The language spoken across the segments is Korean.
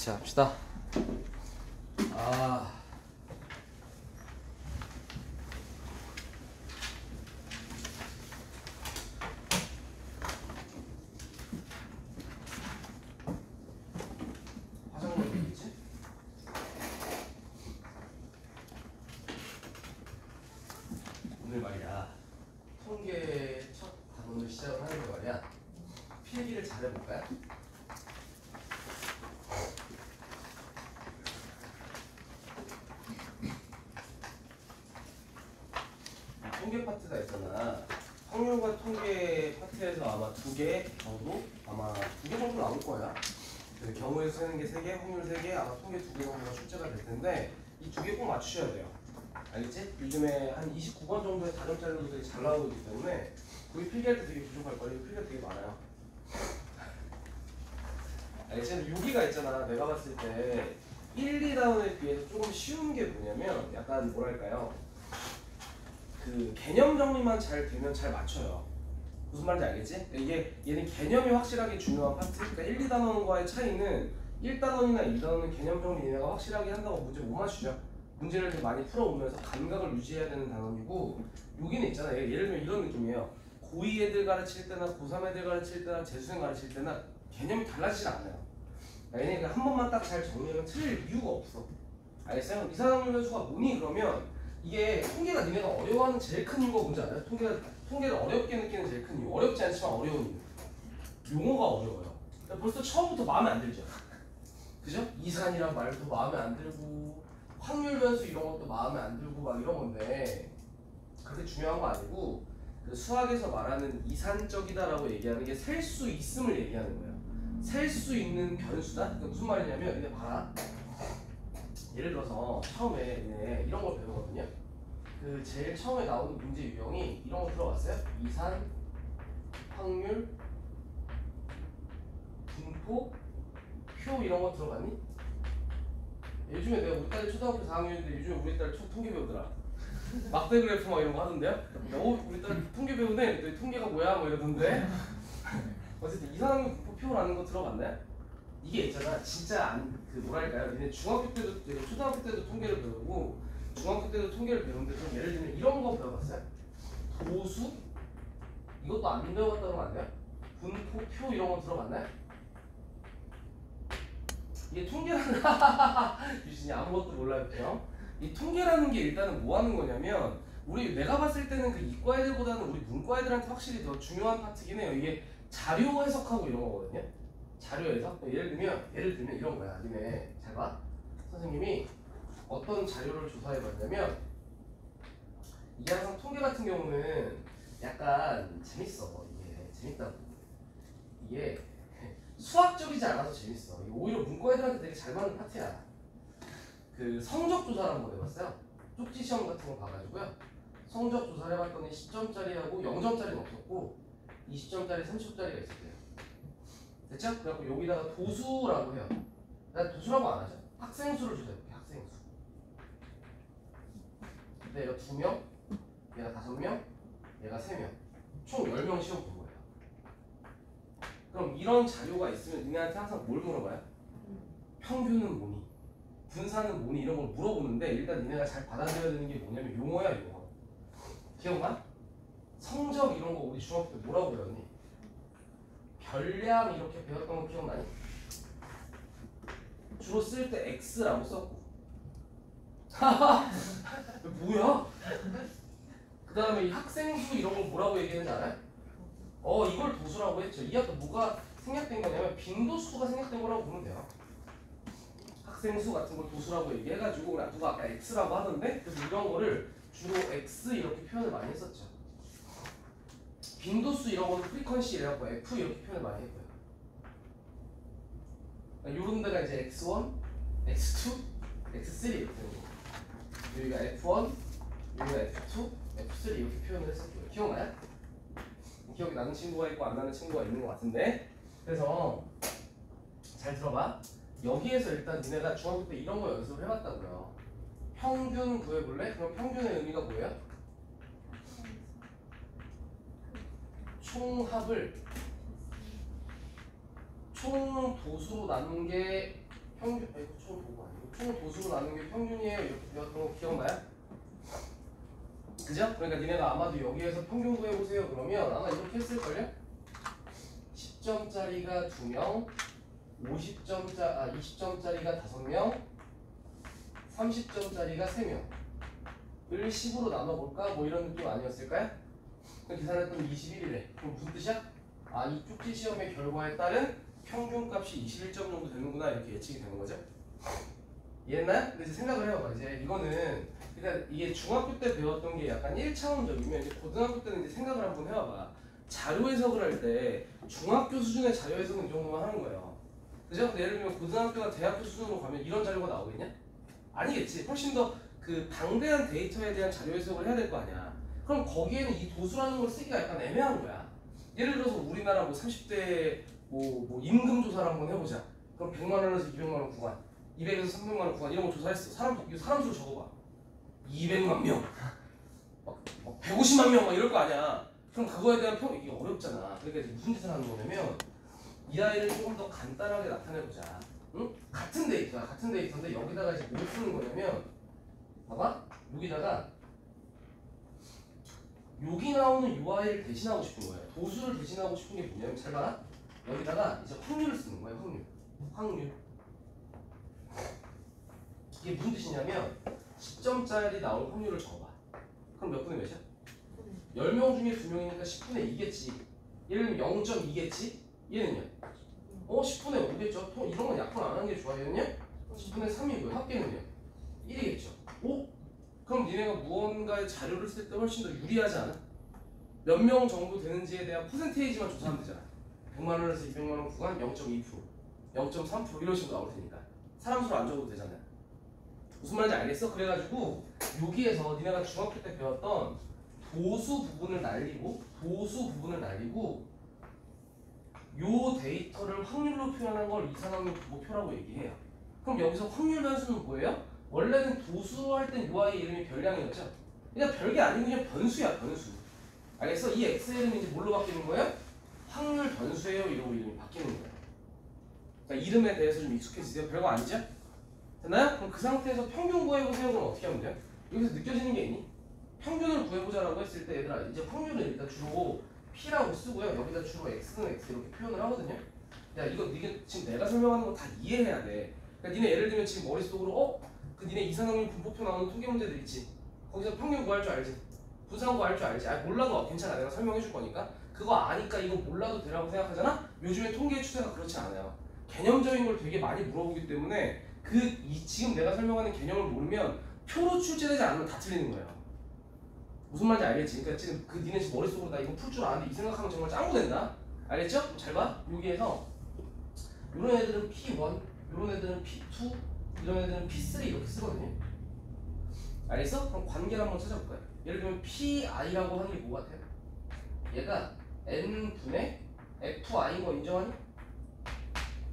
시작합시다. 화장실 어디 있지? 오늘 말이야 통계 첫 단원을 시작을 하는데 말이야 필기를 잘해볼까요? 통계 파트가 있잖아. 확률과 통계 파트에서 아마 2개 정도? 아마 2개 정도 나올 거야. 그 경우에서 세는 게 3개, 확률 3개, 아마 통계 2개 정도가 출제가 될 텐데 이 2개 꼭 맞추셔야 돼요. 알겠지? 요즘에 한 29번 정도의 다점짜리로들이 잘 나오고 있기 때문에 거기 필기할 때 되게 부족할 거예요. 필기가 되게 많아요. 알겠지? 여기가 있잖아. 내가 봤을 때 1, 2단원에 비해서 조금 쉬운 게 뭐냐면 약간 뭐랄까요? 그 개념 정리만 잘 되면 잘 맞춰요. 무슨 말인지 알겠지? 이게 얘는 개념이 확실하게 중요한 파트. 그러니까 1, 2단원과의 차이는 1단원이나 2단원은 개념 정리 얘네가 확실하게 한다고 문제 못 맞추죠. 문제를 좀 많이 풀어오면서 감각을 유지해야 되는 단원이고 여기는 있잖아. 예를 들면 이런 느낌이에요. 고2 애들 가르칠 때나 고3 애들 가르칠 때나 재수생 가르칠 때나 개념이 달라지지 않아요. 얘네가 한 번만 딱 잘 정리하면 틀릴 이유가 없어. 알겠어요? 이상한 변수가 뭐니 그러면 이게 통계가 니네가 어려워하는 제일 큰 이유가 뭔지 알아요? 통계를 어렵게 느끼는 제일 큰 이유. 어렵지 않지만 어려운 이유. 용어가 어려워요. 그러니까 벌써 처음부터 마음에 안 들죠. 그죠? 이산이란 말도 마음에 안 들고 확률 변수 이런 것도 마음에 안 들고 막 이런 건데 그렇게 중요한 거 아니고 그 수학에서 말하는 이산적이다라고 얘기하는 게 셀 수 있음을 얘기하는 거예요. 셀 수 있는 변수다? 그러니까 무슨 말이냐면 이제 봐라. 예를 들어서 처음에 이런 걸 배우거든요. 그 제일 처음에 나오는 문제 유형이 이런 거 들어봤어요? 이산, 확률, 분포, 표 이런 거 들어봤니? 요즘에 내가 우리 딸이 초등학교 4학년인데 요즘에 우리 딸 통계 배우더라. 막대 그래프 막 이런 거 하던데요? 우리 딸 통계 배우네? 너 통계가 뭐야? 뭐 이러던데? 어쨌든 이산항률 분포 표라는 거 들어봤나요? 이게 있잖아. 진짜 그 뭐랄까요? 얘네 중학교 때도 초등학교 때도 통계를 배우고 중학교 때도 통계를 배우는데 좀 예를 들면 이런 거 배워봤어요? 도수? 이것도 안 배워봤다 그러면 안 돼요? 분포, 표 이런 거 들어봤나요? 이게 통계라는 유진이 아무것도 몰라요. 이 통계라는 게 일단은 뭐 하는 거냐면 내가 봤을 때는 그 이과 애들보다는 우리 문과 애들한테 확실히 더 중요한 파트긴 해요. 이게 자료 해석하고 이런 거거든요. 자료 해석? 예를 들면 이런 거야. 니네 잘 봐. 선생님이 어떤 자료를 조사해 봤냐면 이게 항상 통계 같은 경우는 약간 재밌어. 이게 재밌다고. 이게 수학적이지 않아서 재밌어. 이게 오히려 문과 애들한테 되게 잘 맞는 파트야. 그 성적 조사를 한번 해봤어요. 쪽지 시험 같은 거 봐가지고요. 성적 조사를 해봤더니 10점짜리하고 0점짜리는 없었고 20점짜리, 30점짜리가 있었대요. 됐죠? 그래갖고 여기다가 도수라고 해요. 난 도수라고 안 하죠. 학생 수를 조사해볼게. 학생 수. 근데 얘가 2명, 얘가 5명, 얘가 3명. 총 10명 시험 본 거예요. 그럼 이런 자료가 있으면 니네한테 항상 뭘 물어봐요? 평균은 뭐니? 분산은 뭐니? 이런 걸 물어보는데 일단 니네가 잘 받아들여야 되는 게 뭐냐면 용어야, 용어. 기억나? 성적 이런 거 우리 중학교 때 뭐라고 배웠니? 별량 이렇게 배웠던 거 기억나니? 주로 쓸 때 X라고 썼고 뭐야? 그 다음에 이 학생수 이런 걸 뭐라고 얘기했는지 알아요? 이걸 도수라고 했죠. 이 학교 뭐가 생략된 거냐면 빈도수가 생략된 거라고 보면 돼요. 학생수 같은 걸 도수라고 얘기해가지고 누가 아까 X라고 하던데 그래서 이런 거를 주로 X 이렇게 표현을 많이 했었죠. 빈도수 이런 거는 프리퀀시 이래갖고 F 이렇게 표현을 많이 했고요. 요런 데가 이제 X1, X2, X3 이렇게 되는 거예요. 여기가 F1, 여기가 F2, F3 이렇게 표현을 했었고요. 기억나요? 기억이 나는 친구가 있고 안 나는 친구가 있는 것 같은데 그래서 잘 들어봐. 여기에서 일단 니네가 중학교 때 이런 거 연습을 해봤다고요. 평균 구해볼래? 그럼 평균의 의미가 뭐예요? 총합을 총 도수로 나눈 게 평균, 이거 총 도구 아니고 총 도수로 나눈 게 평균이에요. 이렇게 배웠던 거 기억나요? 그죠? 그러니까 니네가 아마도 여기에서 평균 구해보세요. 그러면 아마 이렇게 했을걸요? 10점짜리가 2명, 20점짜리가 5명, 30점짜리가 3명. 을 10으로 나눠볼까? 뭐 이런 느낌 아니었을까요? 그럼 계산했더니 21이래. 그럼 무슨 뜻이야? 아, 이 쪽지 시험의 결과에 따른 평균값이 21점 정도 되는구나 이렇게 예측이 되는 거죠. 이해했나요? 근데 이제 생각을 해봐봐. 이제 이거는 그러니까 이게 중학교 때 배웠던 게 약간 1차원적이면 이제 고등학교 때는 이제 생각을 한번 해봐봐. 자료 해석을 할 때 중학교 수준의 자료 해석은 이 정도만 하는 거예요. 그죠? 근데 예를 들면 고등학교나 대학교 수준으로 가면 이런 자료가 나오겠냐? 아니겠지. 훨씬 더 그 방대한 데이터에 대한 자료 해석을 해야 될 거 아니야. 그럼 거기에는 이 도수라는 걸 쓰기가 약간 애매한 거야. 예를 들어서 우리나라 뭐 30대 뭐 임금 조사를 한번 해보자. 그럼 100만 원에서 200만 원 구간, 200에서 300만 원 구간 이런 거 조사했어. 사람 수 적어봐. 200만 명, 막 150만 명 막 이럴 거 아니야. 그럼 그거에 대한 이게 어렵잖아. 그러니까 이제 무슨 짓을 하는 거냐면 이 아이를 조금 더 간단하게 나타내보자. 응? 같은 데이터인데 여기다가 이제 뭘 쓰는 거냐면 봐봐. 여기다가 여기 나오는 UI를 대신하고 싶은 거예요. 도수를 대신하고 싶은 게 뭐냐면 잘 봐라. 여기다가 이제 확률을 쓰는 거예요. 확률. 이게 무슨 뜻이냐면 10점짜리 나올 확률을 적어봐. 그럼 몇 분의 몇이야? 10명 중에 2명이니까 10분의 2겠지. 예를 들면 0.2겠지? 얘는요? 10분의 5겠죠? 이런 건 약분 안 하는 게 좋아요. 얘는요? 10분의 3이고요. 합계는요? 1이겠죠? 그럼 니네가 무언가의 자료를 쓸 때 훨씬 더 유리하지 않아? 몇 명 정도 되는지에 대한 퍼센테이지만 조사하면 되잖아. 100만 원에서 200만 원 구간 0.2%, 0.3% 이런 식으로 나올 테니까 사람 수로 안 적어도 되잖아요. 무슨 말인지 알겠어? 그래가지고 여기에서 니네가 중학교 때 배웠던 도수 부분을 날리고 요 데이터를 확률로 표현한 걸 이산확률 부호표라고 얘기해요. 그럼 여기서 확률 변수는 뭐예요? 원래는 도수할 땐 UI 이름이 별량이었죠? 그냥 별게 아니고 그냥 변수야, 변수. 알겠어? 이 엑셀은 이제 뭘로 바뀌는 거예요? 확률 변수예요. 이러고 이름이 바뀌는 거예요. 그러니까 이름에 대해서 좀 익숙해지세요. 별거 아니죠? 됐나요? 그럼 그 상태에서 평균 구해보세요. 그럼 어떻게 하면 돼요? 여기서 느껴지는 게 있니? 평균을 구해보자라고 했을 때 얘들아 이제 확률은 일단 주로 P라고 쓰고요. 여기다 주로 X는 X 이렇게 표현을 하거든요. 야 이거 이게 지금 내가 설명하는 거 다 이해해야 돼. 그러니까 니네 예를 들면 지금 머릿속으로 그 니네 이산항률 분포표 나오는 통계 문제들 있지. 거기서 평균 구할 줄 알지? 분산 구할 줄 알지? 몰라도 괜찮아. 내가 설명해 줄 거니까. 그거 아니까 이거 몰라도 되라고 생각하잖아? 요즘에 통계의 추세가 그렇지 않아요. 개념적인 걸 되게 많이 물어보기 때문에 지금 내가 설명하는 개념을 모르면 표로 출제되지 않으면 다 틀리는 거예요. 무슨 말인지 알겠지? 그러니까 지금 니네 지금 머릿속으로 나 이거 풀 줄 아는데 이 생각하면 정말 짱구 된다? 알겠죠? 잘 봐. 여기에서 이런 애들은 P1, 이런 애들은 P2, 이런 애들은 P3 이렇게 쓰거든요. 알겠어? 그럼 관계를 한번 찾아볼까요? 예를 들면 PI라고 하는 게 뭐 같아요? 얘가 N분의 FI인 거 인정하니?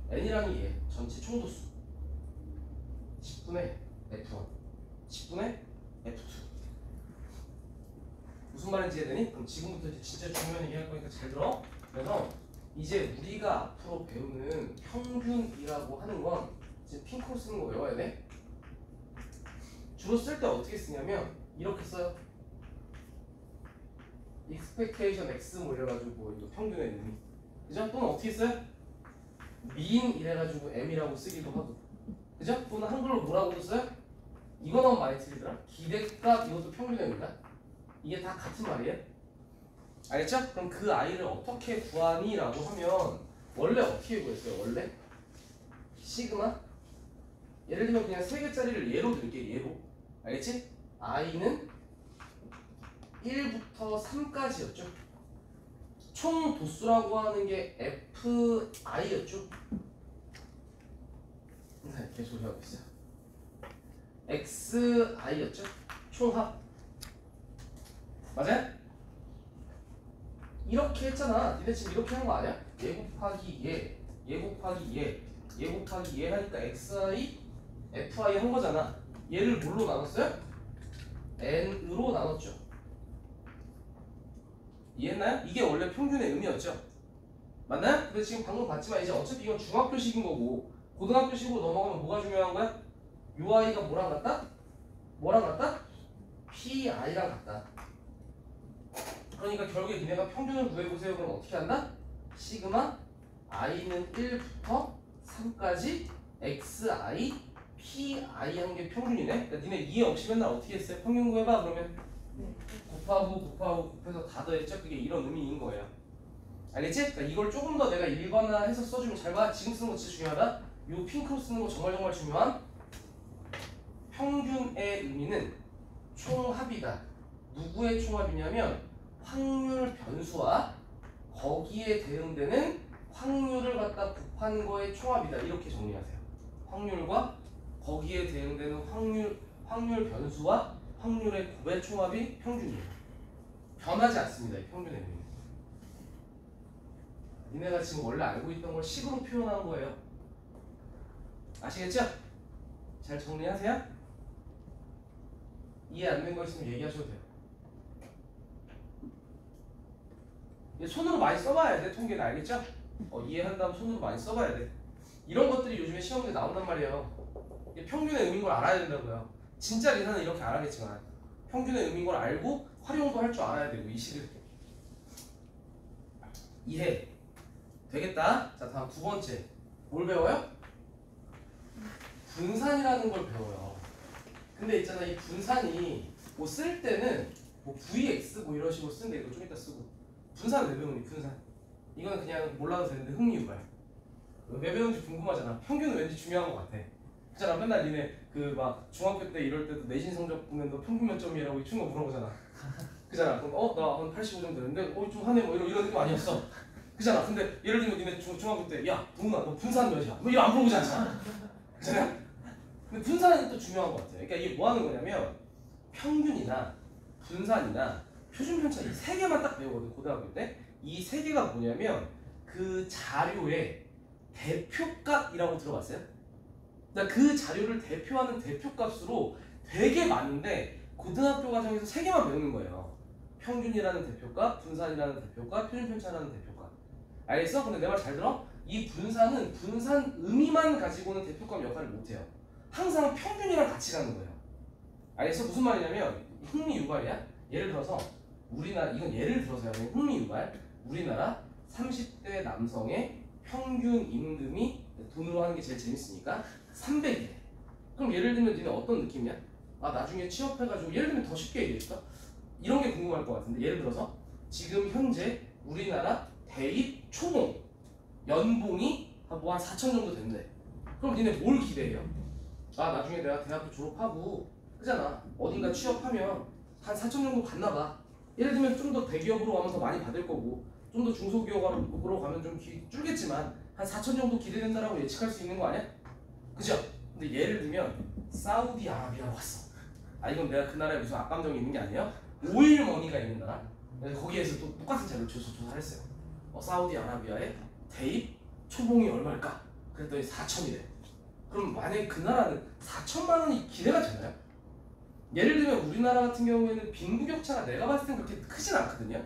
N이라는 얘 전체 총도수 10분의 F1, 10분의 F2. 무슨 말인지 이해되니? 그럼 지금부터 이제 진짜 중요한 얘기 할 거니까 잘 들어. 그래서 이제 우리가 앞으로 배우는 평균이라고 하는 건 지금 핑크로 쓰는 거 외워야 돼. 주로 쓸 때 어떻게 쓰냐면 이렇게 써요. expectation x 뭐 이래가지고 뭐 이거 평균의 의미. 그죠? 또는 어떻게 써요? mean 이래가지고 m이라고 쓰기도 하고. 그죠? 또는 한글로 뭐라고도 써요? 이거는 많이 틀리더라. 기대값 이것도 평균의 의미다. 이게 다 같은 말이에요. 알겠죠? 그럼 그 아이를 어떻게 구하니? 라고 하면 원래 어떻게 구했어요? 원래? 시그마? 예를 들면 그냥 3개짜리를 예로 들게. 예로. 알겠지? i는 1부터 3까지였죠. 총 도수라고 하는 게 fi였죠. 네, 개소리 하고 있어요. xi였죠. 총합. 맞아요? 이렇게 했잖아. 니네 지금 이렇게 한 거 아니야? 얘 곱하기 얘, 얘 곱하기 얘, 얘 곱하기 얘 하니까 xi, fi 한 거잖아. 얘를 뭘로 나눴어요? n으로 나눴죠. 이해했나요? 이게 원래 평균의 의미였죠. 맞나요? 근데 지금 방금 봤지만 이제 어차피 이건 중학교식인 거고 고등학교식으로 넘어가면 뭐가 중요한 거야? UI가 뭐랑 같다? 뭐랑 같다? PI랑 같다. 그러니까 결국에 니네가 평균을 구해보세요. 그럼 어떻게 한다? 시그마 i는 1부터 3까지 xi pi 한 게 평균이네. 그러니까 니네 이해 없이 맨날 어떻게 했어요? 평균 구해봐 그러면 곱해서 다 더했죠. 그게 이런 의미인 거예요. 알겠지? 그러니까 이걸 조금 더 내가 읽거나 해서 써주면 잘 봐. 지금 쓰는 거 진짜 중요하다. 요 핑크로 쓰는 거 정말 중요한. 평균의 의미는 총합이다. 누구의 총합이냐면 확률 변수와 거기에 대응되는 확률을 갖다 곱한 거의 총합이다. 이렇게 정리하세요. 확률과 거기에 대응되는 확률 변수와 확률의 곱의 총합이 평균이에요. 변하지 않습니다. 이 평균의 의미는. 니네가 지금 원래 알고 있던 걸 식으로 표현한 거예요. 아시겠죠? 잘 정리하세요. 이해 안 된 거 있으면 얘기하셔도 돼요. 손으로 많이 써봐야 돼. 통계는 알겠죠? 이해한 다음 손으로 많이 써봐야 돼. 이런 것들이 요즘에 시험에 나온단 말이에요. 평균의 의미인 걸 알아야 된다고요. 진짜 계산은 이렇게 안 하겠지만 평균의 의미인 걸 알고 활용도 할 줄 알아야 되고 이 식을. 이해 되겠다. 자, 다음 두 번째 뭘 배워요? 분산이라는 걸 배워요. 근데 있잖아, 이 분산이 뭐 쓸 때는 뭐 VX 뭐 이런 식으로 쓰는데 이거 좀 이따 쓰고. 분산 왜 배우니? 분산 이거는 그냥 몰라도 되는데 흥미유발. 왜 배우는지 궁금하잖아. 평균은 왠지 중요한 것 같아. 그잖아. 맨날 니네 그 막 중학교 때 이럴 때도 내신 성적 보면 너 평균 몇 점이라고 이 친구가 물어보잖아. 그잖아. 그럼 나 한 85 정도 되는데 좀 하네 뭐 이런 느낌 아니었어. 그잖아. 근데 예를 들면 니네 중학교 때 야 동훈아 너 분산 몇이야? 뭐 이런 안 물어보지 않잖아. 그잖아. 근데 분산은 또 중요한 것 같아. 그러니까 이게 뭐 하는 거냐면 평균이나 분산이나 표준 편차 이 세 개만 딱 배우거든. 고등학교 때 이 세 개가 뭐냐면 그 자료의 대표값이라고 들어봤어요? 그러니까 그 자료를 대표하는 대표값으로 되게 많은데 고등학교 과정에서 세 개만 배우는 거예요. 평균이라는 대표값, 분산이라는 대표값, 표준 편차라는 대표값. 알겠어? 근데 내 말 잘 들어? 이 분산은 분산 의미만 가지고는 대표값 역할을 못해요. 항상 평균이랑 같이 가는 거예요. 알겠어? 무슨 말이냐면 흥미 유발이야. 예를 들어서 우리나라 이건 예를 들어서요. 흥미 유발. 우리나라 30대 남성의 평균 임금이 돈으로 하는 게 제일 재밌으니까 300이래. 그럼 예를 들면 니네 어떤 느낌이야? 나중에 취업해가지고 예를 들면 더 쉽게 얘기해줄까? 이런 게 궁금할 것 같은데 예를 들어서 지금 현재 우리나라 대입 초봉 연봉이 한 4천 정도 된대. 그럼 니네 뭘 기대해요? 나중에 내가 대학교 졸업하고 그잖아. 어딘가 취업하면 한 4천 정도 갔나 봐. 예를 들면 좀 더 대기업으로 가면 더 많이 받을 거고 좀 더 중소기업으로 가면 좀 줄겠지만 한 4천 정도 기대된다라고 예측할 수 있는 거 아니야? 그죠? 근데 예를 들면 사우디아라비아로 갔어. 이건 내가 그 나라에 무슨 악감정이 있는 게 아니에요. 오일머니가 있는 나라. 거기에서 또 똑같은 자료를 조사를 했어요. 사우디아라비아의 대입 초봉이 얼마일까? 그랬더니 4천이래. 그럼 만약에 그 나라는 4천만 원이 기대가 되나요? 예를 들면 우리나라 같은 경우에는 빈부격차가 내가 봤을 땐 그렇게 크진 않거든요.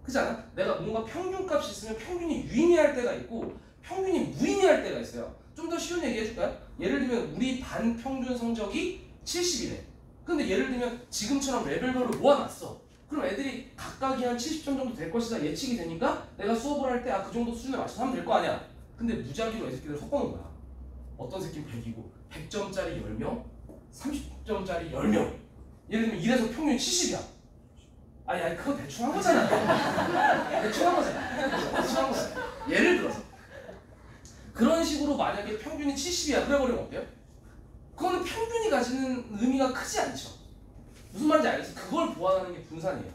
그렇지 않아? 내가 뭔가 평균값이 있으면 평균이 유의미할 때가 있고 평균이 무의미할 때가 있어요. 좀 더 쉬운 얘기 해줄까요? 예를 들면 우리 반 평균 성적이 70이래. 근데 예를 들면 지금처럼 레벨별로 모아놨어. 그럼 애들이 각각이 한 70점 정도 될 것이다 예측이 되니까 내가 수업을 할 때 그 정도 수준에 맞춰서 하면 될 거 아니야. 근데 무작위로 애새끼들 섞어놓은 거야. 어떤 새끼는 100이고 100점짜리 10명, 30점짜리 10명. 예를 들면 이래서 평균 70이야. 아니 그거 대충 한 거잖아. 대충 한 거잖아. 예를 들어서 그런 식으로 만약에 평균이 70이야 그래버리면 어때요? 그거는 평균이 가지는 의미가 크지 않죠. 무슨 말인지 알겠어? 그걸 보완하는 게 분산이에요.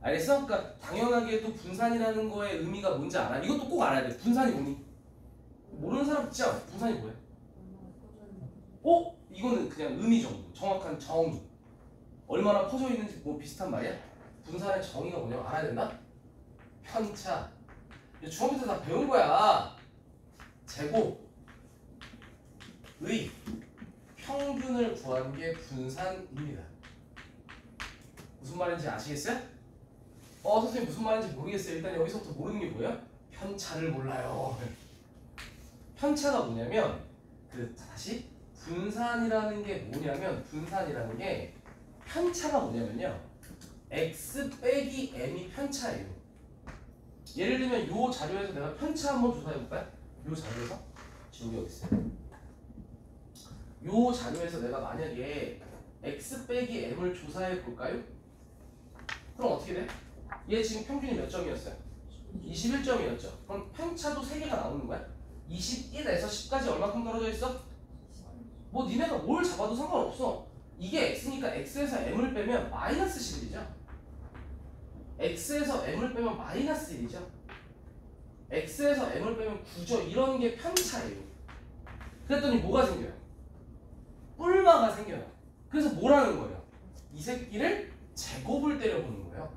알겠어? 그러니까 당연하게도 분산이라는 거의 의미가 뭔지 알아. 이것도 꼭 알아야 돼. 분산이 뭐니? 모르는 사람 있지 않아? 분산이 뭐야? 이거는 그냥 의미 정도. 정확한 정의. 얼마나 퍼져 있는지 뭐 비슷한 말이야? 분산의 정의가 뭐냐고 알아야 된다? 편차. 중학교 때 다 배운 거야. 제곱의 평균을 구하는 게 분산입니다. 무슨 말인지 아시겠어요? 선생님 무슨 말인지 모르겠어요. 일단 여기서부터 모르는 게 뭐예요? 편차를 몰라요. 편차가 뭐냐면 다시 분산이라는 게 뭐냐면 분산이라는 게 편차가 뭐냐면요. x 빼기 m이 편차예요. 예를 들면 요 자료에서 내가 편차 한번 조사해 볼까요? 요 자료에서 지금 여기 있어요. 요 자료에서 내가 만약에 x 빼기 m을 조사해 볼까요? 그럼 어떻게 돼? 얘 지금 평균이 몇 점이었어요? 21점이었죠. 그럼 편차도 3개가 나오는 거야? 21에서 10까지 얼마큼 떨어져 있어? 뭐 니네가 뭘 잡아도 상관없어. 이게 x니까 x에서 m을 빼면 마이너스 11이죠. x에서 m을 빼면 마이너스 1이죠. x에서 m을 빼면 9죠. 이런 게 편차예요. 그랬더니 뭐가 생겨요? 뿔마가 생겨요. 그래서 뭐라는 거예요? 이 새끼를 제곱을 때려보는 거예요.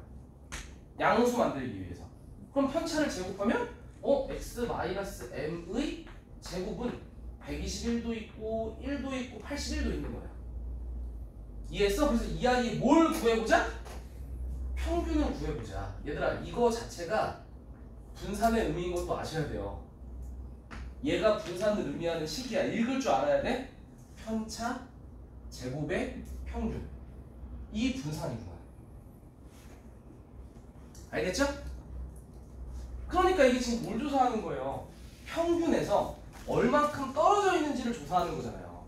양수 만들기 위해서. 그럼 편차를 제곱하면 x-m의 제곱은 121도 있고 1도 있고 81도 있는 거야. 이해했어? 그래서 이 아이의 뭘 구해보자? 평균을 구해보자. 얘들아 이거 자체가 분산의 의미인 것도 아셔야 돼요. 얘가 분산을 의미하는 식이야. 읽을 줄 알아야 돼. 편차 제곱의 평균. 이 분산이구나. 알겠죠? 그러니까 이게 지금 뭘 조사하는 거예요? 평균에서 얼만큼 떨어져 있는지를 조사하는 거잖아요.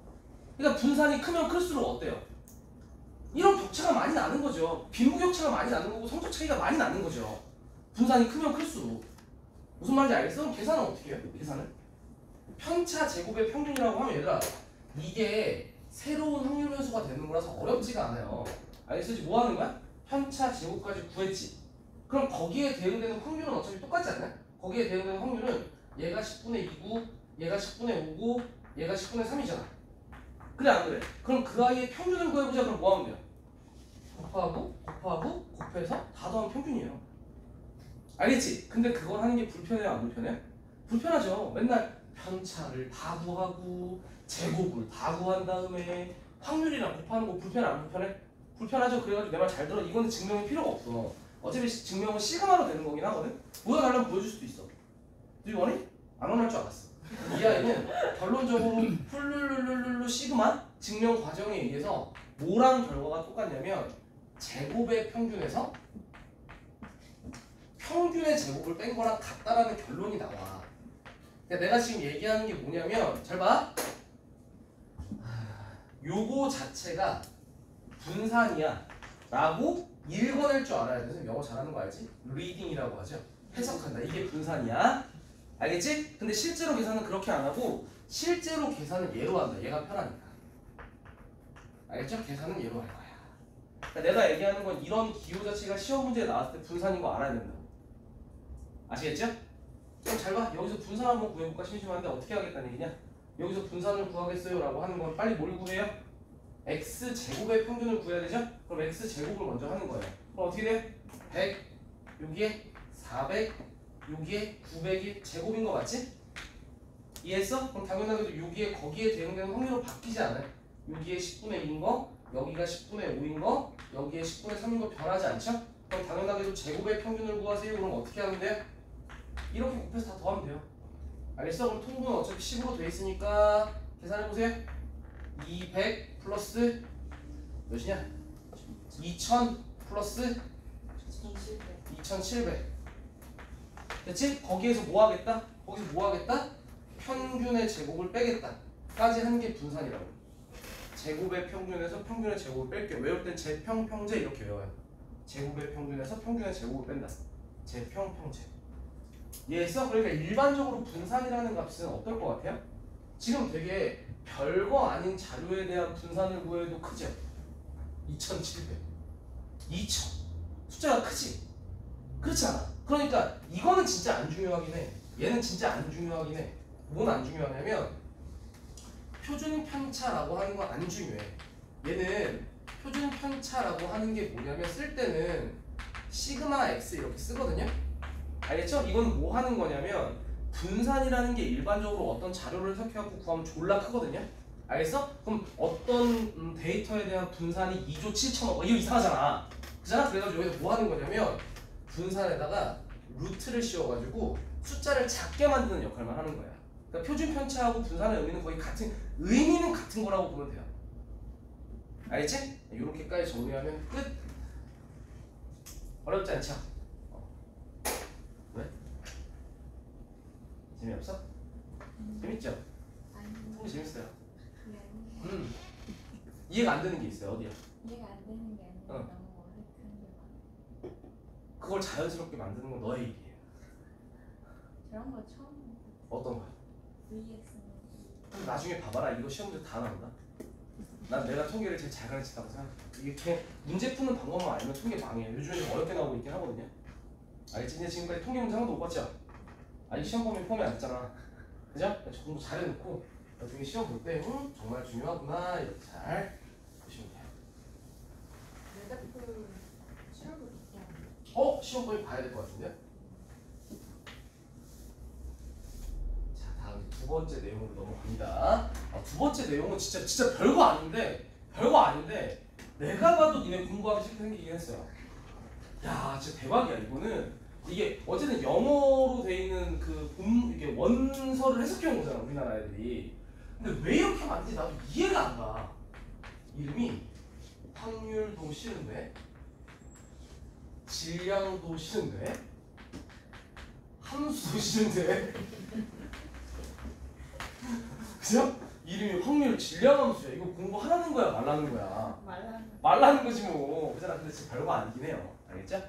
그러니까 분산이 크면 클수록 어때요? 이런 격차가 많이 나는 거죠. 빈부격차가 많이 나는 거고 성적 차이가 많이 나는 거죠. 분산이 크면 클수록. 무슨 말인지 알겠어? 그럼 계산은 어떻게 해요? 계산을? 편차 제곱의 평균이라고 하면 얘들아 이게 새로운 확률 변수가 되는 거라서 어렵지가 않아요. 알겠어? 지금 뭐 하는 거야? 편차 제곱까지 구했지. 그럼 거기에 대응되는 확률은 어차피 똑같지 않나요? 거기에 대응되는 확률은 얘가 10분의 2고 얘가 10분의 5고 얘가 10분의 3이잖아. 그래 안 그래? 그럼 그 아이의 평균을 구해보자. 그럼 뭐 하면 돼요? 곱하고 곱해서 다 더하면 평균이에요. 알겠지? 근데 그걸 하는 게 불편해요 안 불편해? 불편하죠. 맨날 편차를 다 구하고 제곱을 다 구한 다음에 확률이랑 곱하는 거 불편해 안 불편해? 불편하죠. 그래가지고 내 말 잘 들어. 이거는 증명이 필요가 없어. 어차피 증명은 시그마로 되는 거긴 하거든. 보여달라면 보여줄 수도 있어. Do you want it? 안 원할 줄 알았어. 이 아이는 결론적으로 훌룰룰룰룰 시그마 증명 과정에 의해서 뭐랑 결과가 똑같냐면 제곱의 평균에서 평균의 제곱을 뺀 거랑 같다라는 결론이 나와. 그러니까 내가 지금 얘기하는 게 뭐냐면 잘 봐. 요거 자체가 분산이야 라고 읽어낼 줄 알아야 돼. 영어 잘하는 거 알지? 리딩이라고 하죠. 해석한다. 이게 분산이야. 알겠지? 근데 실제로 계산은 그렇게 안 하고 실제로 계산은 얘로 한다. 얘가 편하니까. 알겠죠? 계산은 얘로 할 거야. 그러니까 내가 얘기하는 건 이런 기호 자체가 시험 문제에 나왔을 때 분산인 거 알아야 된다. 아시겠죠? 그럼 잘 봐. 여기서 분산 한번 구해볼까 심심한데 어떻게 하겠다는 얘기냐? 여기서 분산을 구하겠어요 라고 하는 건 빨리 뭘 구해요? x제곱의 평균을 구해야 되죠? 그럼 x제곱을 먼저 하는 거예요. 그럼 어떻게 돼요? 100, 여기에 400, 여기에 900이 제곱인 거 맞지? 이해했어? 그럼 당연하게도 여기에 거기에 대응되는 확률은 바뀌지 않아요. 여기에 10분의 2인 거, 여기가 10분의 5인 거, 여기에 10분의 3인 거 변하지 않죠? 그럼 당연하게도 제곱의 평균을 구하세요. 그럼 어떻게 하면 돼요? 이렇게 곱해서 다 더하면 돼요. 알겠어? 그럼 통분은 어차피 10으로 돼 있으니까 계산해보세요. 200 플러스 몇이냐? 2000 플러스 2700 됐지? 거기에서 뭐 하겠다? 거기서 뭐 하겠다? 평균의 제곱을 빼겠다 까지 하는 게 분산이라고. 제곱의 평균에서 평균의 제곱을 뺄게요. 외울 땐 제평평제 이렇게 외워요. 제곱의 평균에서 평균의 제곱을 뺀다. 제평평제. 이해했어? 그러니까 일반적으로 분산이라는 값은 어떨 것 같아요? 지금 되게 별거 아닌 자료에 대한 분산을 구해도 크죠? 2700 2000 숫자가 크지? 그렇지 않아? 그러니까 이거는 진짜 안 중요하긴 해. 얘는 진짜 안 중요하긴 해. 뭔 안 중요하냐면 표준 편차라고 하는 건 안 중요해. 얘는 표준 편차라고 하는 게 뭐냐면 쓸 때는 시그마 x 이렇게 쓰거든요. 알겠죠? 이건 뭐 하는 거냐면 분산이라는 게 일반적으로 어떤 자료를 해석해갖고 구하면 졸라 크거든요. 알겠어? 그럼 어떤 데이터에 대한 분산이 2조 7천억 이거 이상하잖아. 그잖아? 그래가지고 여기서 뭐 하는 거냐면 분산에다가 루트를 씌워가지고 숫자를 작게 만드는 역할만 하는 거야. 그러니까 표준 편차하고 분산의 의미는 거의 같은, 의미는 같은 거라고 보면 돼요. 알겠지? 이렇게까지 정리하면 끝. 어렵지 않죠? 왜? 재미없어? 재밌죠? 너무 재밌어요. 네. 이해가 안 되는 게 있어요. 어디야? 이해가 안 되는 게 아니라 너무 어색한 게 많아. 그걸 자연스럽게 만드는 건 너의 일이에요. 저런 거 처음 어떤 거야? VX는 그럼 나중에 봐봐라. 이거 시험 문제 다 나온다. 난 내가 통계를 제일 잘 가르친다고 생각해. 이게 그냥 문제 푸는 방법만 알면 통계 망해요. 요즘에 좀 어렵게 나오고 있긴 하거든요. 알겠지? 근데 지금까지 통계 문제 하나도 못 봤죠? 아니 시험 보면 폼이 안 됐잖아. 그죠? 공부 잘해놓고 나중에 시험 볼 때 정말 중요하구나 이렇게 잘 보시면 돼요. 레다풀 수업을 있잖아. 시험 보면 봐야 될 것 같은데요? 자, 다음 두 번째 내용으로 넘어갑니다. 두 번째 내용은 진짜 별거 아닌데 내가 봐도 니네 공부하기 싫게 생기긴 했어요. 야, 진짜 대박이야. 이거는 이게 어쨌든 영어로 돼 있는 이게 원서를 해석해 온 거잖아, 우리나라 애들이. 근데 왜 이렇게 만든지 나도 이해가 안 가. 이름이 확률도 싫은데, 질량도 싫은데, 함수도 싫은데. 그죠? 이름이 확률, 질량 함수야. 이거 공부하라는 거야, 말라는 거야? 말라는 거지 뭐. 그잖아. 근데 진짜 별거 아니긴 해요. 알겠죠?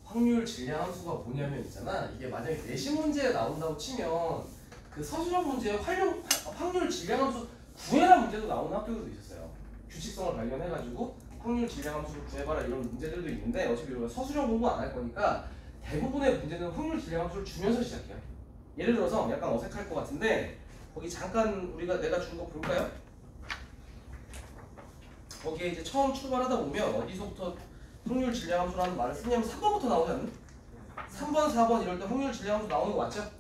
확률 질량 함수가 뭐냐면 있잖아. 이게 만약에 내신 문제에 나온다고 치면 그 서술형 문제에 확률 질량 함수 구해라 문제도 나오는 학교들도 있었어요. 규칙성을 발견해가지고 확률 질량 함수를 구해봐라 이런 문제들도 있는데 어차피 우리가 서술형 공부 안 할 거니까 대부분의 문제는 확률 질량 함수를 주면서 시작해요. 예를 들어서 약간 어색할 것 같은데 거기 잠깐 내가 준 거 볼까요? 거기에 이제 처음 출발하다 보면 어디서부터 확률 질량 함수라는 말을 쓰냐면 3번부터 나오지 않나? 3번, 4번 이럴 때 확률 질량 함수 나오는 거 맞죠?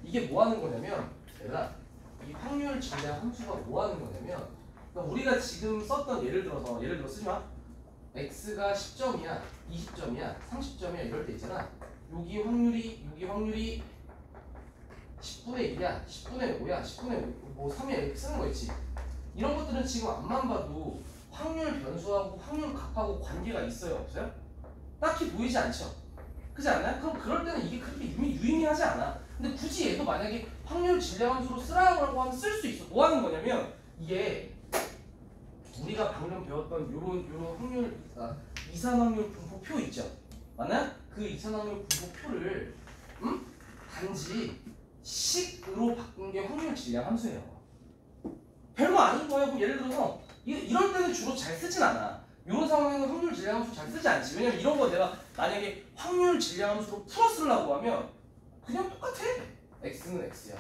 이게 뭐 하는 거냐면 얘들아, 이 확률 질량 함수가 뭐 하는 거냐면 그러니까 우리가 지금 썼던 예를 들어서 쓰지 마. x가 10점이야, 20점이야, 30점이야 이럴 때 있잖아. 여기 확률이 10분의 1이야, 10분의 5야, 10분의 5, 3이야 이렇게 쓰는 거 있지. 이런 것들은 지금 앞만 봐도 확률 변수하고 확률 값하고 관계가 있어요, 없어요? 딱히 보이지 않죠? 그렇지 않나요? 그럼 그럴 때는 이게 그렇게 유의미하지 않아. 근데 굳이 얘도 만약에 확률 질량 함수로 쓰라고 하면 쓸 수 있어. 뭐 하는 거냐면 이게 우리가 방금 배웠던 요런 확률 이산확률 분포표 있죠? 맞나요? 그 이산확률 분포표를 단지 식으로 바꾼 게 확률 질량 함수예요. 별거 아닌 거예요. 그럼 예를 들어서 이럴 때는 주로 잘 쓰진 않아. 이런 상황에는 확률 질량 함수 잘 쓰지 않지. 왜냐면 이런 거 내가 만약에 확률 질량 함수로 풀어 쓰려고 하면 그냥 똑같아. x는 x야.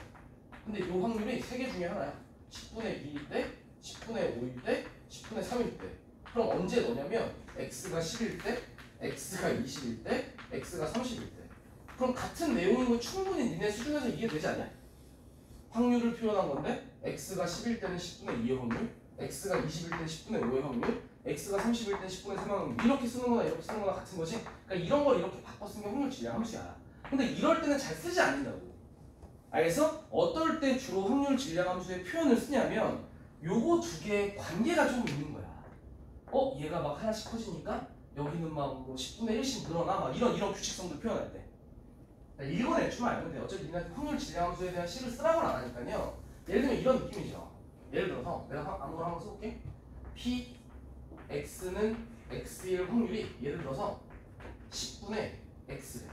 근데 이 확률이 세 개 중에 하나야. 10분의 2일 때, 10분의 5일 때, 10분의 3일 때. 그럼 언제 넣냐면 x가 10일 때, x가 20일 때, x가 30일 때. 그럼 같은 내용인 거 충분히 니네 수준에서 이해되지 않냐? 확률을 표현한 건데 x가 10일 때는 10분의 2의 확률, x가 20일 때는 10분의 5의 확률, x가 30일 때는 10분의 3의 확률. 이렇게 쓰는 거나 이렇게 쓰는 거나 같은 거지. 그러니까 이런 걸 이렇게 바꿔 쓰는 게 확률 질량 함수야. 근데 이럴 때는 잘 쓰지 않는다고. 알겠어? 어떨 때 주로 확률 질량 함수의 표현을 쓰냐면 요거 두 개의 관계가 좀 있는 거야. 얘가 막 하나씩 커지니까 여기는 막 뭐 10분의 1씩 늘어나 막 이런 규칙성도 표현할 때. 읽어낼 줄만 알면 돼. 어차피 니네한테 확률 질량 함수에 대한 식을 쓰라고는 안 하니까요. 예를 들면 이런 느낌이죠. 예를 들어서 내가 아무거나 한번 써볼게. p x는 x일 확률이 예를 들어서 10분의 x래.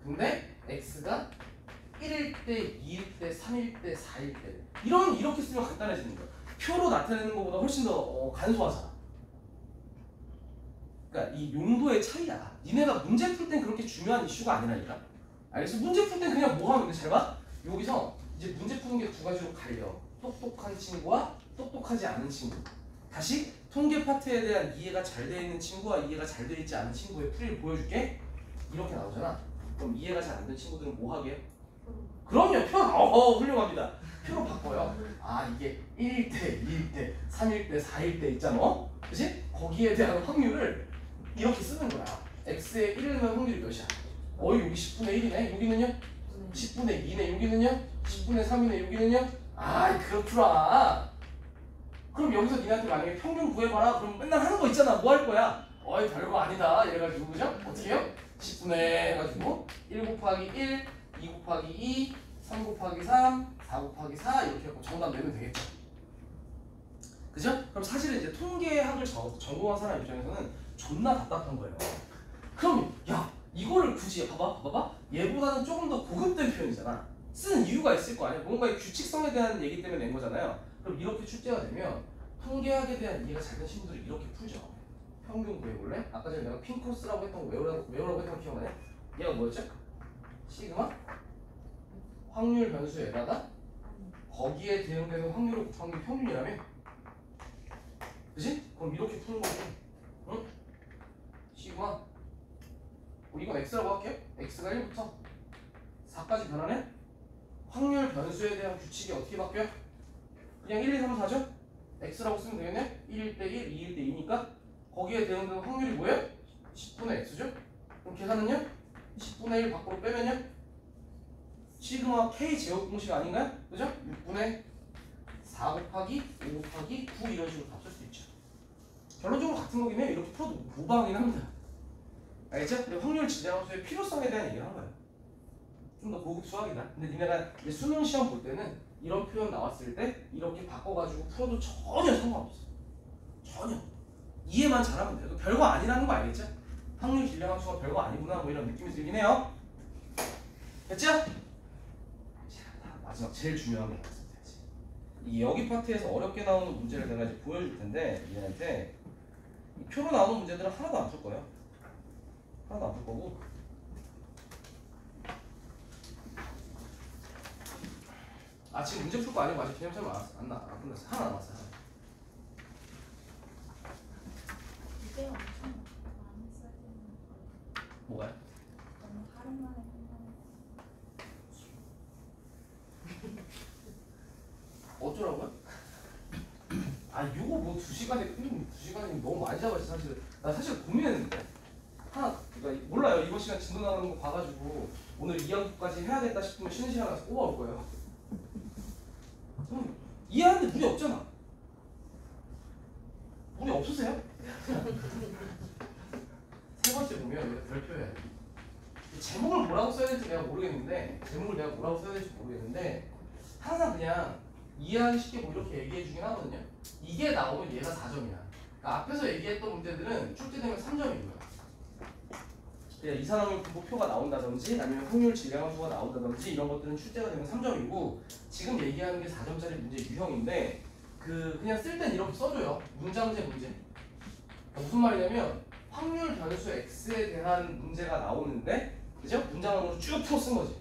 근데 x가 1일 때, 2일 때, 3일 때, 4일 때 이렇게 쓰면 간단해지는 거야. 표로 나타내는 것보다 훨씬 더 간소하잖아. 그러니까 이 용도의 차이야. 니네가 문제 풀 땐 그렇게 중요한 이슈가 아니라니까. 알겠어? 문제 풀 땐 그냥 뭐 하면 돼? 잘 봐. 여기서 이제 문제 푸는 게 두 가지로 갈려. 똑똑한 친구와 똑똑하지 않은 친구. 다시 통계 파트에 대한 이해가 잘 되어 있는 친구와 이해가 잘 되어 있지 않은 친구의 풀이를 보여줄게. 이렇게 나오잖아. 그럼 이해가 잘 안 되는 친구들은 뭐 하게? 그럼요. 표 훌륭합니다. 표로 바꿔요. 이게 1일 때, 2일 때, 3일 때, 4일 때 있잖아. 그치? 거기에 대한 확률을 이렇게 쓰는 거야. x의 1일이면 확률이 몇이야? 여기 10분의 1이네. 여기는요? 10분의 2네. 여기는요? 10분의 3이네. 여기는요? 아, 그렇구나. 그럼 여기서 니네한테 만약에 평균 구해봐라. 그럼 맨날 하는 거 있잖아. 뭐 할 거야? 별거 아니다. 이래가지고 그죠? 어떻게 해요? 10분의 해가지고 1 곱하기 1, 2 곱하기 2, 3 곱하기 3, 4 곱하기 4 이렇게 해서 정답 내면 되겠죠. 그죠? 그럼 사실은 이제 통계학을 전공한 사람 입장에서는 존나 답답한 거예요. 그럼 야 이거를 굳이 봐봐 얘보다는 조금 더 고급된 표현이잖아. 쓰는 이유가 있을 거 아니야. 뭔가의 규칙성에 대한 얘기 때문에 낸 거잖아요. 그럼 이렇게 출제가 되면 통계학에 대한 이해가 잘 되신 분들은 이렇게 풀죠. 평균 구해볼래? 아까 전에 내가 핑코스라고 했던 거 외우라고 했던 거 기억나냐? 얘가 뭐였죠? 시그마? 확률 변수에다가 거기에 대응되는 확률을 곱한 게 평균이라며? 그지? 그럼 이렇게 푸는 거지. 응? 시그마 이건 x라고 할게요. x가 1부터 4까지 변하네? 확률 변수에 대한 규칙이 어떻게 바뀌어? 그냥 1, 2, 3, 4죠? x라고 쓰면 되겠네? 1일 때 1, 2일 때 2니까 거기에 대응되는 확률이 뭐예요? 10분의 x죠? 그럼 계산은요? 10분의 1 밖으로 빼면요? 시그마 k 제곱 공식 아닌가요? 그죠? 6분의 4 곱하기 5 곱하기 9 이런 식으로 다 쓸 수 있죠. 결론적으로 같은 거긴 해요. 이렇게 풀어도 무방하긴 합니다. 알겠죠? 근데 확률 질량함수의 필요성에 대한 얘기를 한 거예요. 좀 더 고급 수학이다. 근데 니네가 이제 수능 시험 볼 때는 이런 표현 나왔을 때 이렇게 바꿔가지고 풀어도 전혀 상관없어. 전혀. 이해만 잘하면 돼요. 별거 아니라는 거 알겠죠? 확률 질량함수가 별거 아니구나 뭐 이런 느낌이 들긴 해요. 됐죠? 자, 마지막 제일 중요한 거 말씀드려야지. 이게 여기 파트에서 어렵게 나오는 문제를 내가 이제 보여줄 텐데 얘한테 이 표로 나오는 문제들은 하나도 안 풀 거예요. 하나도 안 풀 거고. 지금 문제 풀 거 아니고 아직 개념 설명 안 끝났어. 하나 남았어. 이게 엄청 많이 써야 되는 거. 뭐가요? 너무 하루 만에 끝나는 어쩌라고요? 요거 뭐 2시간에 끝내면 2시간이면 너무 많이 잡았지 사실. 나 사실 고민했는데 그러니까 몰라요. 이번 시간 진도 나가는 거 봐가지고 오늘 2학기까지 해야겠다 싶으면 쉬는 시간 가서 뽑아올 거예요. 이해하는데 무리 없잖아. 무리 없으세요? 세 번째 보면 내가 별표해야 돼. 제목을 뭐라고 써야 될지 내가 모르겠는데 항상 그냥 이해하기 쉽게 뭐 이렇게 얘기해 주긴 하거든요. 이게 나오면 얘가 4점이야. 그러니까 앞에서 얘기했던 문제들은 출제되면 3점이고요. 그냥 이산화탄소 분포표가 나온다든지 아니면 확률 질량함수가 나온다든지 이런 것들은 출제가 되면 3점이고 지금 얘기하는 게 4점짜리 문제 유형인데 그냥 쓸 땐 이렇게 써줘요. 문장제 문제. 그러니까 무슨 말이냐면 확률 변수 x에 대한 문제가 나오는데 그죠? 문장으로 쭉 풀어 쓴 거지.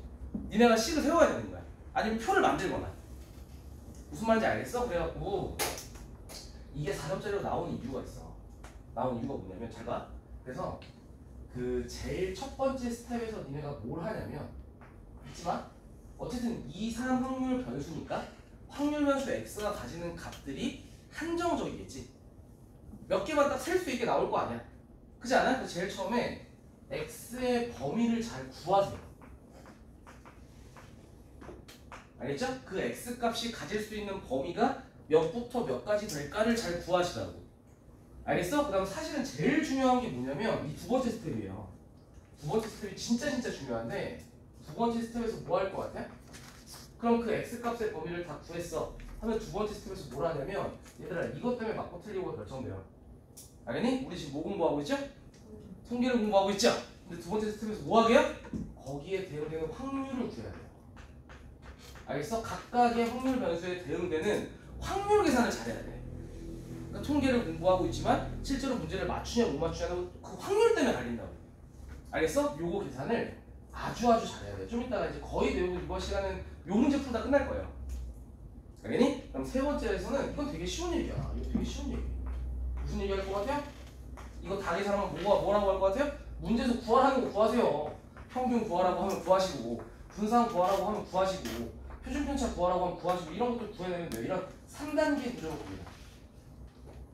니네가 식을 세워야 되는 거야. 아니면 표를 만들거나. 무슨 말인지 알겠어? 그래갖고 이게 4점짜리로 나오는 이유가 있어. 나오는 이유가 뭐냐면 잘 봐. 그래서 제일 첫 번째 스텝에서 니네가 뭘 하냐면 있지만 어쨌든 이산 확률 변수니까 확률 변수 x가 가지는 값들이 한정적이겠지. 몇 개만 딱 셀 수 있게 나올 거 아니야. 그렇지 않아? 그래서 제일 처음에 x의 범위를 잘 구하세요. 알겠죠? 그 x 값이 가질 수 있는 범위가 몇부터 몇까지 될까를 잘 구하시라고. 알겠어? 그 다음 사실은 제일 중요한 게 뭐냐면 이 두 번째 스텝이에요. 두 번째 스텝이 진짜 중요한데 두 번째 스텝에서 뭐 할 것 같아? 그럼 그 x값의 범위를 다 구했어 하면 두 번째 스텝에서 뭘 하냐면 얘들아 이것 때문에 맞고 틀리고 결정돼요. 알겠니? 우리 지금 뭐 공부하고 있죠? 통계를 공부하고 있죠? 근데 두 번째 스텝에서 뭐 하게요? 거기에 대응되는 확률을 구해야 돼요. 알겠어? 각각의 확률 변수에 대응되는 확률 계산을 잘해야 돼. 그러니까 통계를 공부하고 있지만 실제로 문제를 맞추냐 못 맞추냐는 그 확률 때문에 갈린다고. 알겠어? 요거 계산을 아주 잘해야 돼. 좀 이따가 이제 거의 배우고 이번 시간은 요 문제 풀다 끝날 거예요. 알겠니? 그럼 세 번째에서는 이건 되게 쉬운 얘기야. 이거 되게 쉬운 얘기. 무슨 얘기 할 것 같아요? 이거 다 계산하면 뭐라고 할 것 같아요? 문제에서 구하라는 거 구하세요. 평균 구하라고 하면 구하시고 분산 구하라고 하면 구하시고 표준 편차 구하라고 하면 구하시고 이런 것들 구해내면 돼요. 이런 3단계 구조로 구해요.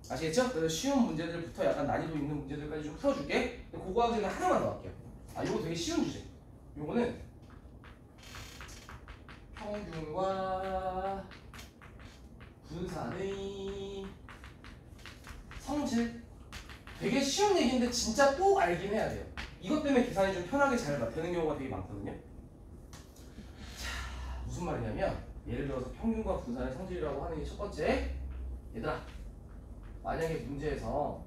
아시겠죠? 그래서 쉬운 문제들부터 약간 난이도 있는 문제들까지 좀 풀어줄게. 고고학제는 하나만 더 할게요. 이거 되게 쉬운 주제. 요거는 평균과 분산의 성질. 되게 쉬운 얘기인데 진짜 꼭 알긴 해야 돼요. 이것 때문에 계산이 좀 편하게 잘 되는 경우가 되게 많거든요. 자, 무슨 말이냐면 예를 들어서 평균과 분산의 성질이라고 하는 게 첫 번째. 얘들아, 만약에 문제에서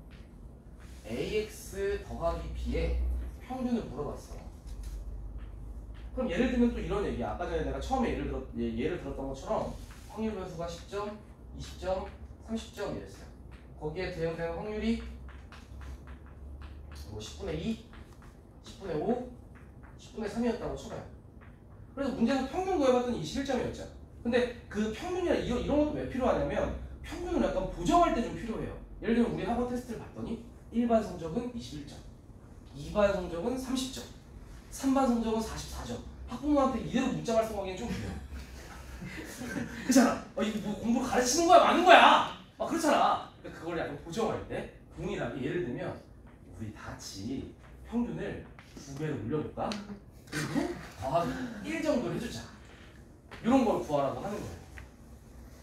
ax 더하기 b의 평균을 물어봤어. 그럼 예를 들면 또 이런 얘기야. 아까 전에 내가 처음에 예를 들었던 것처럼 확률 변수가 10점, 20점, 30점 이랬어요. 거기에 대응되는 확률이 뭐 10분의 2, 10분의 5, 10분의 3이었다고 쳐봐요. 그래서 문제에서 평균 구해봤더니 21점이었죠. 근데 그 평균이나 이런 것도 왜 필요하냐면 평균을 약간 보정할 때 좀 필요해요. 예를 들면 우리 학원 테스트를 봤더니 1반 성적은 21점, 2반 성적은 30점, 3반 성적은 44점. 학부모한테 이대로 문자 발송하기엔 좀 그래요. 그렇잖아. 이거 뭐 공부를 가르치는 거야, 마는 거야. 그렇잖아. 그러니까 그걸 약간 보정할 때 동일하게 예를 들면 우리 다 같이 평균을 2배로 올려볼까? 그리고 더하기 1 정도 해주자. 이런 걸 구하라고 하는 거예요.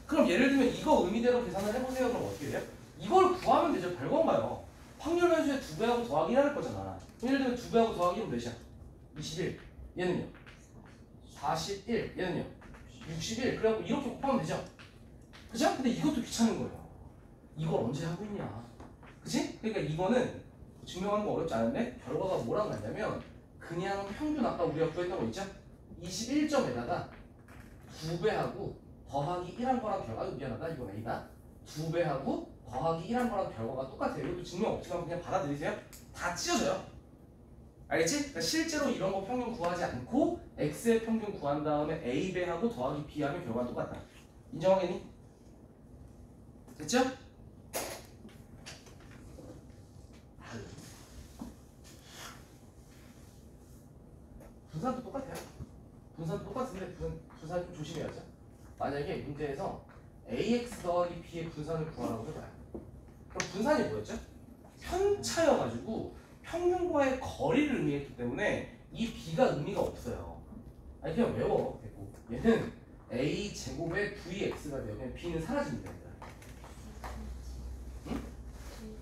그럼 예를 들면 이거 의미대로 계산을 해보세요. 그럼 어떻게 돼요? 이걸 구하면 되죠. 별건가요? 확률 변수에 2배하고 더하기 1 할 거잖아. 예를 들면 2배하고 더하기 1은 몇이야? 21. 얘는요? 41. 얘는요? 61. 그래갖고 이렇게 곱하면 되죠. 그죠? 근데 이것도 귀찮은 거예요. 이걸 언제 하고 있냐. 그치? 그러니까 이거는 증명하는 거 어렵지 않은데 결과가 뭐랑 같냐면 그냥 평균 아까 우리가 구했던 거 있죠? 21점에다가 2배하고 더하기 1한 거랑 결과가 미안하다. 이건 A다. 2배하고 더하기 1한 거랑 결과가 똑같아요. 이것도 증명 없지만 그냥 받아들이세요. 다 찢어져요. 알겠지? 그러니까 실제로 이런 거 평균 구하지 않고 X의 평균 구한 다음에 A배하고 더하기 B 하면 결과가 똑같다. 인정하겠니? 됐죠? 분산도 똑같아요. 분산도 똑같은데 분산 좀 조심해야죠. 만약에 문제에서 ax 더하기 b의 분산을 구하라고 해봐요. 그럼 분산이 뭐였죠? 편차여가지고 평균과의 거리를 의미했기 때문에 이 b가 의미가 없어요. 아니 그냥 외워. 됐고. 얘는 a 제곱의 vx가 돼요. 그냥 b는 사라집니다. 응?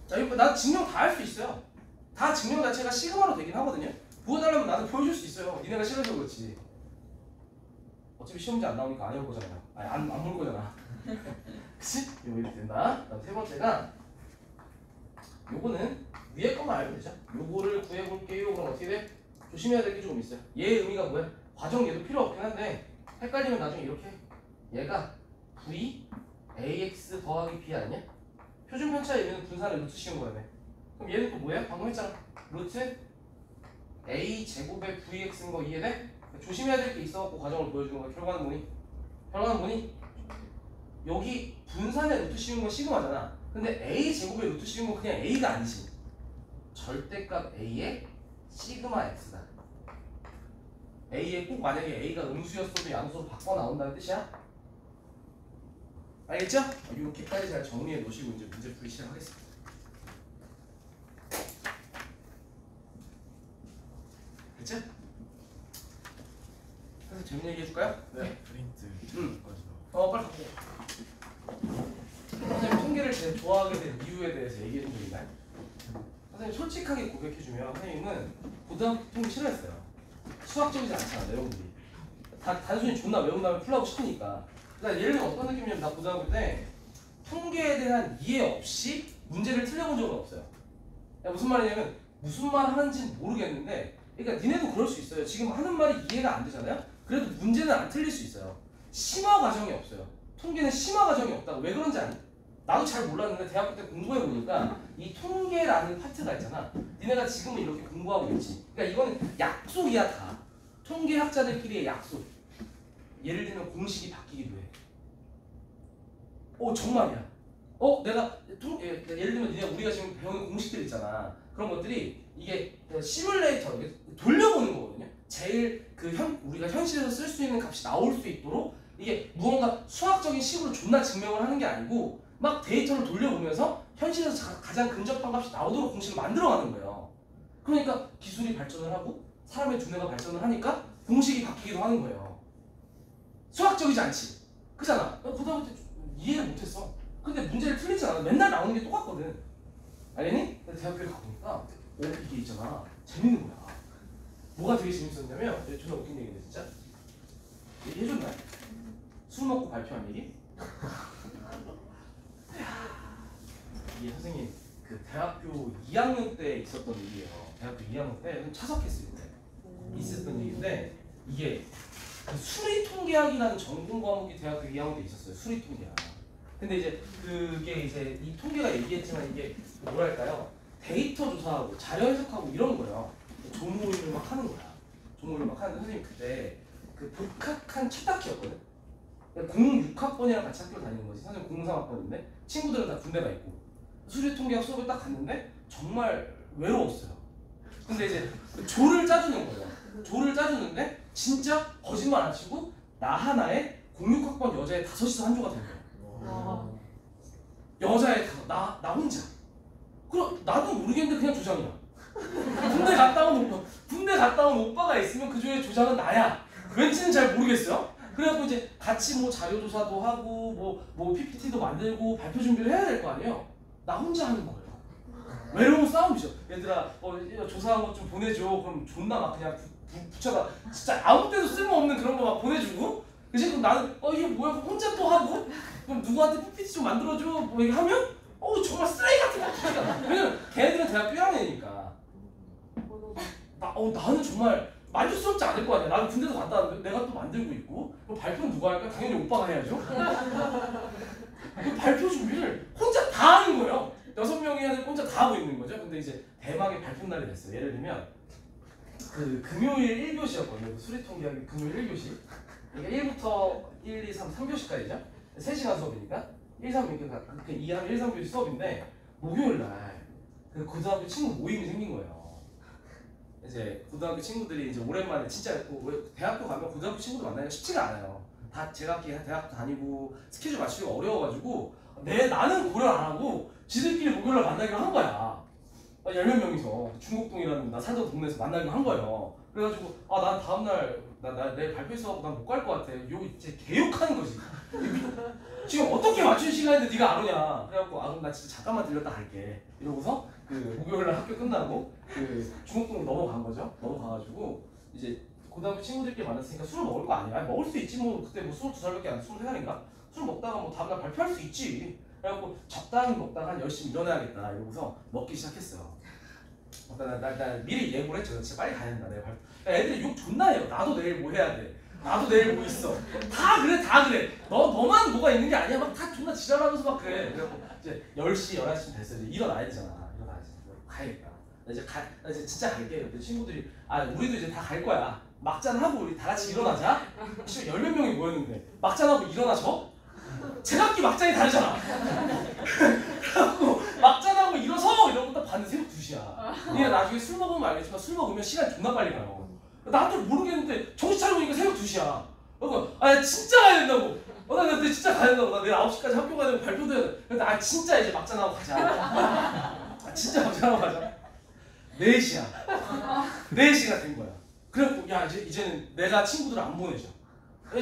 자, 이거 나 증명 다 할 수 있어요. 다 증명 자체가 시그마로 되긴 하거든요. 보여달라면 나도 보여줄 수 있어요. 니네가 싫어서 그렇지. 어차피 시험 문제 안 나오니까 안 해볼 거잖아요. 아니 안 볼 거잖아. 그치? 이거 이렇게 된다. 그다음 세 번째가 요거는 위에 것만 알면 되죠. 요거를 구해볼게요. 그럼 어떻게 돼? 조심해야 될 게 조금 있어요. 얘 의미가 뭐야? 과정 얘도 필요 없긴 한데 헷갈리면 나중에 이렇게 얘가 v ax 더하기 b 아니냐? 표준 편차에 얘는 분산을 루트 씌운 거야. 그럼 얘는 또 뭐야? 방금 했잖아. 루트 a 제곱의 vx인 거 이해돼? 조심해야 될 게 있어갖고 과정을 보여주는 거야. 결과는 뭐니? 결과는 뭐니? 여기 분산에 루트 씌운 건 시그마잖아. 근데 a 제곱에 루트 씌운 건 그냥 a가 아니지. 절대값 a의 시그마 x다. a에 꼭 만약에 a가 음수였어도 양수로 바꿔 나온다는 뜻이야. 알겠죠? 이렇게까지 잘 정리해 놓으시고 이제 문제 풀이 시작하겠습니다. 됐죠? 그래서 재밌는 얘기 해줄까요? 네. 프린트. 빨리 갖고. 선생님 통계를 제일 좋아하게 된 이유에 대해서 얘기해 준 적 있나요? 선생님 솔직하게 고백해주면 선생님은 고등학교 통계 싫어했어요. 수학적이지 않잖아 내용들이. 단순히 존나 외운 다음에 풀라고 싶으니까. 그러니까 예를 들면 어떤 느낌이냐면 나 고등학교 때 통계에 대한 이해 없이 문제를 틀려본 적은 없어요. 무슨 말이냐면 무슨 말 하는지는 모르겠는데 그러니까 니네도 그럴 수 있어요. 지금 하는 말이 이해가 안 되잖아요? 그래도 문제는 안 틀릴 수 있어요. 심화 과정이 없어요. 통계는 심화 과정이 없다고. 왜 그런지 아니? 나도 잘 몰랐는데 대학교 때 공부해보니까 이 통계라는 파트가 있잖아. 니네가 지금은 이렇게 공부하고 있지. 그러니까 이거는 약속이야 다. 통계학자들끼리의 약속. 예를 들면 공식이 바뀌기도 해. 정말이야. 내가 예를 들면 우리가 지금 배우는 공식들 있잖아. 그런 것들이 이게 시뮬레이터 돌려보는 거거든요. 제일 우리가 현실에서 쓸 수 있는 값이 나올 수 있도록 이게 무언가 수학적인 식으로 존나 증명을 하는 게 아니고 막 데이터를 돌려보면서 현실에서 가장 근접한 값이 나오도록 공식을 만들어가는 거예요. 그러니까 기술이 발전을 하고 사람의 두뇌가 발전을 하니까 공식이 바뀌기도 하는 거예요. 수학적이지 않지. 그잖아. 나 고등학교 때 이해를 못했어. 근데 문제를 틀리지 않아. 맨날 나오는 게 똑같거든. 알겠니? 대학교에 가보니까 이게 있잖아. 재밌는 거야. 뭐가 되게 재밌었냐면 존나 웃긴 얘기인데 진짜. 얘기해줬나요? 술 먹고 발표한 얘기? 이게 선생님 그 대학교 2학년 때 있었던 일이에요. 대학교 2학년 때 차석했을 때 있었던 얘기인데 이게 그 수리통계학이라는 전공 과목이 대학교 2학년 때 있었어요. 수리통계학. 근데 이제 그게 이제 이 통계가 얘기했지만 이게 뭐랄까요? 데이터 조사하고 자료 해석하고 이런 거예요. 조모임을 막 하는 거야. 조모임을 막 하는데 선생님 그때 그 복학한 첫 학기였거든. 06학번이랑 같이 학교를 다니는 거지. 선생님 03학번인데 친구들은 다 군대가 있고 수리통계학 수업을 딱 갔는데 정말 외로웠어요. 근데 이제 그 조를 짜주는 거예요. 조를 짜주는데 진짜 거짓말 안 치고 나 하나에 06학번 여자애 5이서 한 조가 된 거예요. 여자애 나 혼자. 그럼 나도 모르겠는데 그냥 조장이야. 군대 갔다 온 오빠가 있으면 그 조의 조장은 나야. 왠지는 잘 모르겠어요. 그래갖고 이제 같이 뭐 자료 조사도 하고 뭐 PPT도 만들고 발표 준비를 해야 될 거 아니에요. 나 혼자 하는 거예요. 외로운 싸움이죠. 얘들아 조사한 것 좀 보내줘. 그럼 존나 막 그냥 붙여다 진짜 아무 때도 쓸모없는 그런 거 막 보내주고 그치? 그럼 나는 이게 뭐야? 그럼 혼자 또 하고 그럼 누구한테 PPT 좀 만들어줘 뭐 얘기하면 정말 쓰레기 같은 거 PPT가 왜냐면 걔네들은 대학교 1학년이니까 나는 정말 만족스럽지 않을 거 아니야. 나는 군대도 갔다 왔는데 내가 또 만들고 있고 그럼 발표는 누가 할까? 당연히 오빠가 해야죠. 그 발표 준비를 혼자 다 하는 거예요. 6명이 해야 되고 혼자 다 하고 있는 거죠. 근데 이제 대박의 발표 날이 됐어요. 예를 들면 그 금요일 1교시였거든요. 수리통계학이 금요일 1교시. 그러니까 1부터 1, 2, 3, 3교시까지죠. 3시간 수업이니까 1, 3, 2, 1, 3교시 수업인데 목요일 날 그 고등학교 친구 모임이 생긴 거예요. 이제 고등학교 친구들이 이제 오랜만에 진짜 대학교 가면 고등학교 친구들 만나기가 쉽지가 않아요. 다 제각기 대학 다니고 스케줄 맞추기가 어려워가지고 나는 고려 안 하고 지들끼리 목요일날 만나기로 한 거야. 10몇 명이서 중곡동이라는 나 살던 동네에서 만나기로 한 거예요. 그래가지고 난 다음날 내일 발표 있어갖고 난 못 갈 것 같아. 이제 개욕하는 거지. 지금 어떻게 맞춘 시간인데 네가 안 오냐. 그래갖고 그럼 나 진짜 잠깐만 들렸다 갈게. 이러고서 그 목요일날 학교 끝나고 그 중곡동으로 넘어간 거죠. 넘어가가지고 이제 고등학교 친구들끼리 만났으니까 술을 먹을 거 아니야. 먹을 수 있지 뭐. 그때 뭐 22살밖에 안 돼. 23살인가? 술 먹다가 뭐 다음날 발표할 수 있지. 그래갖고 적당히 먹다가 한 열심히 일어나야겠다 이러고서 먹기 시작했어요. 나 미리 예고를 했죠. 진짜 빨리 가야 된다. 내가 애들이 욕 존나 해요. 나도 내일 뭐 해야 돼. 나도 내일 뭐 있어. 다 그래. 너만 뭐가 있는 게 아니야. 막 다 존나 지랄하면서 막 그래. 그래갖고 이제 10시, 11시쯤 됐어요. 이제 일어나야 되잖아. 일어나야지. 가야겠다. 나 이제 진짜 갈게. 근데 친구들이 우리도 이제 다 갈 거야. 막잔하고 우리 다 같이 일어나자. 진짜 10몇 명이 모였는데 막잔하고 일어나죠? 제각기 막잔이 다르잖아. 그래갖고 막잔하고 일어서 이러고 딱 봤는데 새벽 2시야. 얘가 나중에 술 먹으면 알겠지만 술 먹으면 시간이 존나 빨리 가요. 나도 모르겠는데 정신 차려보니까 새벽 2시야. 그래서 진짜 가야 된다고. 나 진짜 가야 된다고. 나 내일 9시까지 학교 가야 되고 발표도 해야 돼. 근데 진짜 이제 막잔하고 가자. 진짜 막잔하고 가자. 4시야. 4시가 된 거야. 그래갖고 이제는 내가 친구들을 안 보내줘.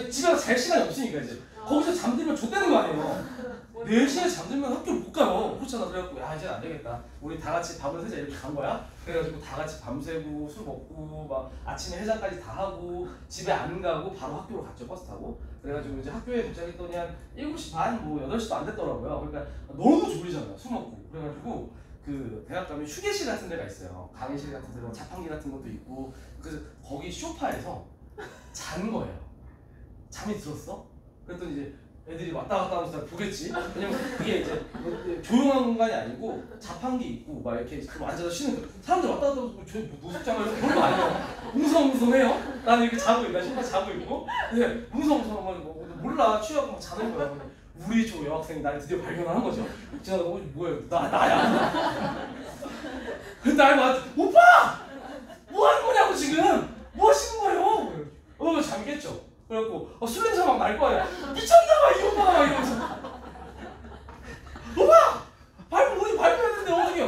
집에 가서 잘 시간이 없으니까 이제 거기서 잠들면 좆되는 거 아니에요. 4시에 잠들면 학교를 못 가요. 그렇잖아. 그래갖고 이제 안 되겠다. 우리 다 같이 밥을 세자 이렇게 간 거야. 그래가지고 다 같이 밤새고 술 먹고 막 아침에 해장까지 다 하고 집에 안 가고 바로 학교로 갔죠. 버스 타고. 그래가지고 이제 학교에 도착했더니 한 7시 반, 뭐 8시도 안 됐더라고요. 그러니까 너무 졸리잖아요. 술 먹고. 그래가지고 그 대학 가면 휴게실 같은 데가 있어요. 강의실 같은 데로 자판기 같은 것도 있고. 그래서 거기 소파에서 잔 거예요. 잠이 들었어? 그랬더니 이제 애들이 왔다 갔다 하면서 보겠지? 왜냐면 그게 이제 조용한 공간이 아니고 자판기 있고 막 이렇게 좀 앉아서 쉬는 거. 사람들 왔다 갔다 하면서 저 노숙장을 그런 거 아니에요. 웅성웅성해요? 나는 이렇게 자고 있나? 신발 자고 있고 근데 웅성웅성하고 몰라. 취하고 막 자는 거야. 우리 조 여학생이 나를 드디어 발견한 거죠. 제가 뭐야? 나야. 근데 날 오빠! 뭐 하는 거냐고 지금? 뭐 하시는 거예요? 잠겠죠. 그래갖고 술 냄새 막 날 거야. 미쳤나봐 이 오빠가 막 이러면서. 오빠! 우리 발표했는데 어떡해요?